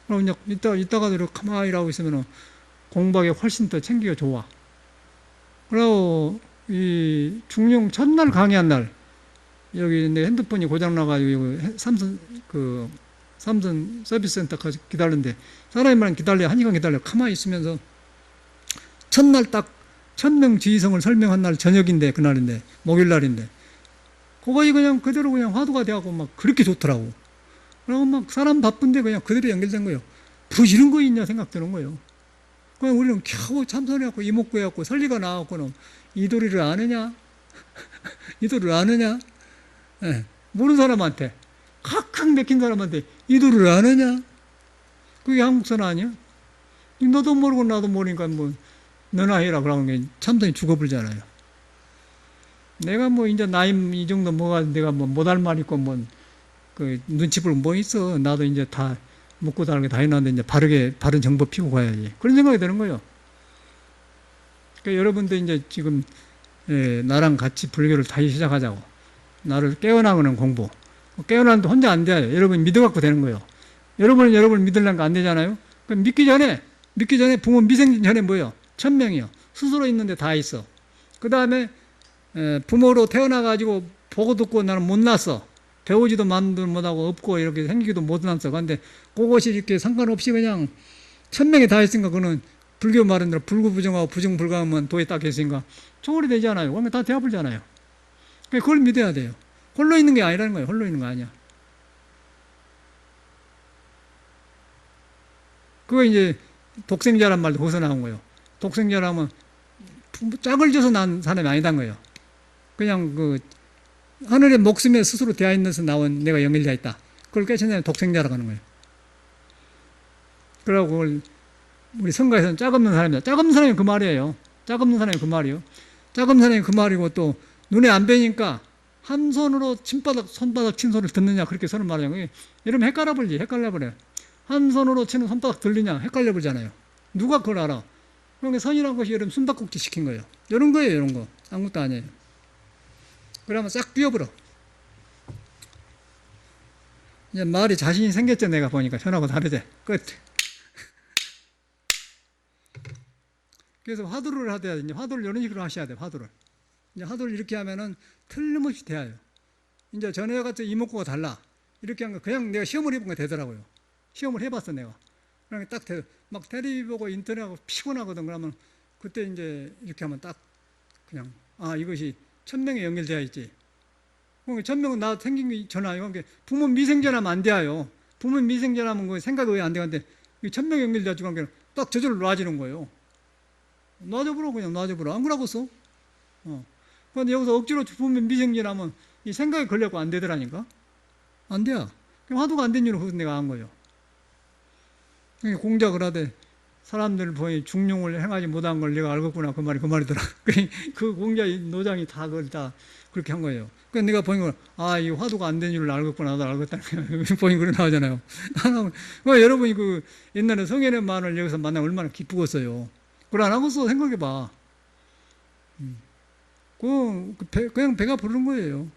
그럼 이제 이따가 이렇게 가만히 일하고 있으면 공부하기 훨씬 더 챙기기 좋아. 그리고 이 중용 첫날 강의한 날 여기 내 핸드폰이 고장나가지고 삼성 서비스 센터 가서 기다리는데 사람이만 기다려 1시간 기다려 가만히 있으면서 첫날 딱 1000명 지휘성을 설명한 날 저녁인데 그날인데 목요일날인데 그거이 그냥 그대로 그냥 화두가 돼갖고 막 그렇게 좋더라고. 그리고 막 사람 바쁜데 그냥 그대로 연결된 거예요. 이런 거 있냐 생각 드는 거예요. 그냥 우리는 겨우 참선해갖고 이목구해갖고 설리가 나와갖고는 이 도리를 아느냐? 이 도리를 아느냐? 네. 모르는 사람한테 각각 맥힌 사람한테 이 도리를 아느냐? 그게 한국선 아니야? 너도 모르고 나도 모르니까 뭐 너나 해라 그러는 게 참선이 죽어버리잖아요. 내가 뭐 이제 나이 이 정도 뭐가 내가 뭐 못할 말 있고 뭐 그 눈치 볼 뭐 있어. 나도 이제 다 먹고 다는 게 다 해놨는데 이제 바른 정보 피고 가야지. 그런 생각이 드는 거예요. 그러니까 여러분도 이제 지금 나랑 같이 불교를 다시 시작하자고. 나를 깨어나는 공부. 깨어나는데 혼자 안 돼요. 여러분 믿어갖고 되는 거예요. 여러분은 여러분을 믿으려니까 안 되잖아요. 그럼 믿기 전에 부모 미생 전에 뭐예요? 천명이요. 스스로 있는데 다 있어. 그 다음에 부모로 태어나가지고 보고 듣고 나는 못났어. 배우지도 만도 못하고 없고 이렇게 생기기도 못났어. 그런데 그것이 이렇게 상관없이 그냥 천명이 다 있으니까 그거는 불교 말은 대로 불구부정하고 부정불가하면 도에 딱 있으니까 초월이 되잖아요. 그러면 다 되어버리잖아요. 그걸 믿어야 돼요. 홀로 있는 게 아니라는 거예요. 홀로 있는 거 아니야. 그거 이제 독생자란 말도 거기서 나온 거예요. 독생자라면 짝을 져서 난 사람이 아니란 거예요. 그냥 그 하늘의 목숨에 스스로 되어 있는서 나온 내가 연결되어 있다. 그걸 깨쳤냐면 독생자라고 하는 거예요. 그러고 그걸 우리 성가에서는 짝 없는 사람이다. 짝 없는 사람이 그 말이에요. 짝 없는 사람이 그 말이요. 짝 없는 사람이 그 말이고 또 눈에 안 뵈니까 한 손으로 손바닥 친 소리를 듣느냐 그렇게 서는 말이에요. 이러면 헷갈려버려요. 한 손으로 치는 손바닥 들리냐 헷갈려버리잖아요. 누가 그걸 알아? 그러니까 선이라는 것이 여러분 숨바꼭질 시킨 거예요. 이런 거예요. 이런 거. 아무것도 아니에요. 그러면 싹 비워버려. 이제 말이 자신이 생겼죠. 내가 보니까 전하고 다르지. 끝. 그래서 화두를 하셔야 돼요. 화두를 이런 식으로 하셔야 돼요. 화두를. 이제 화두를 이렇게 하면은 틀림없이 돼요. 이제 전에 같은 이목구가 달라. 이렇게 한 거 그냥 내가 시험을 해본 게 되더라고요. 시험을 해봤어 내가. 그러니까 딱 막 테레비 보고 인터넷하고 피곤하거든. 그러면 그때 이제 이렇게 하면 딱 그냥 이것이 천명에 연결되어 있지. 그러니까 천명은 나 생긴 게 전화요. 그러니까 부모 미생전하면 안 돼요. 부모 미생전하면 그 생각이 왜 안 되는데 천명에 연결돼가지고 딱 저절로 놔지는 거예요. 놔줘버려 그냥 놔줘버려. 안 그러고서. 그런데 여기서 억지로 부모 미생전하면 이 생각이 걸려고 안 되더라니까. 안 돼요. 화두가 안 된 이유는 그것은 내가 안 거예요. 공작을 하되 사람들 보니 중용을 행하지 못한 걸 내가 알겠구나. 그 말이더라. 그 공자 노장이 다 그걸 다 그렇게 한 거예요. 그래서 내가 보니까 이 화두가 안 된 줄을 알겠구나. 나도 알겠다는 보니 그래 나오잖아요. 여러분이 그 옛날에 성현의 만을 여기서 만나면 얼마나 기쁘겠어요. 그걸 안 하고서 생각해봐. 그냥 배가 부르는 거예요.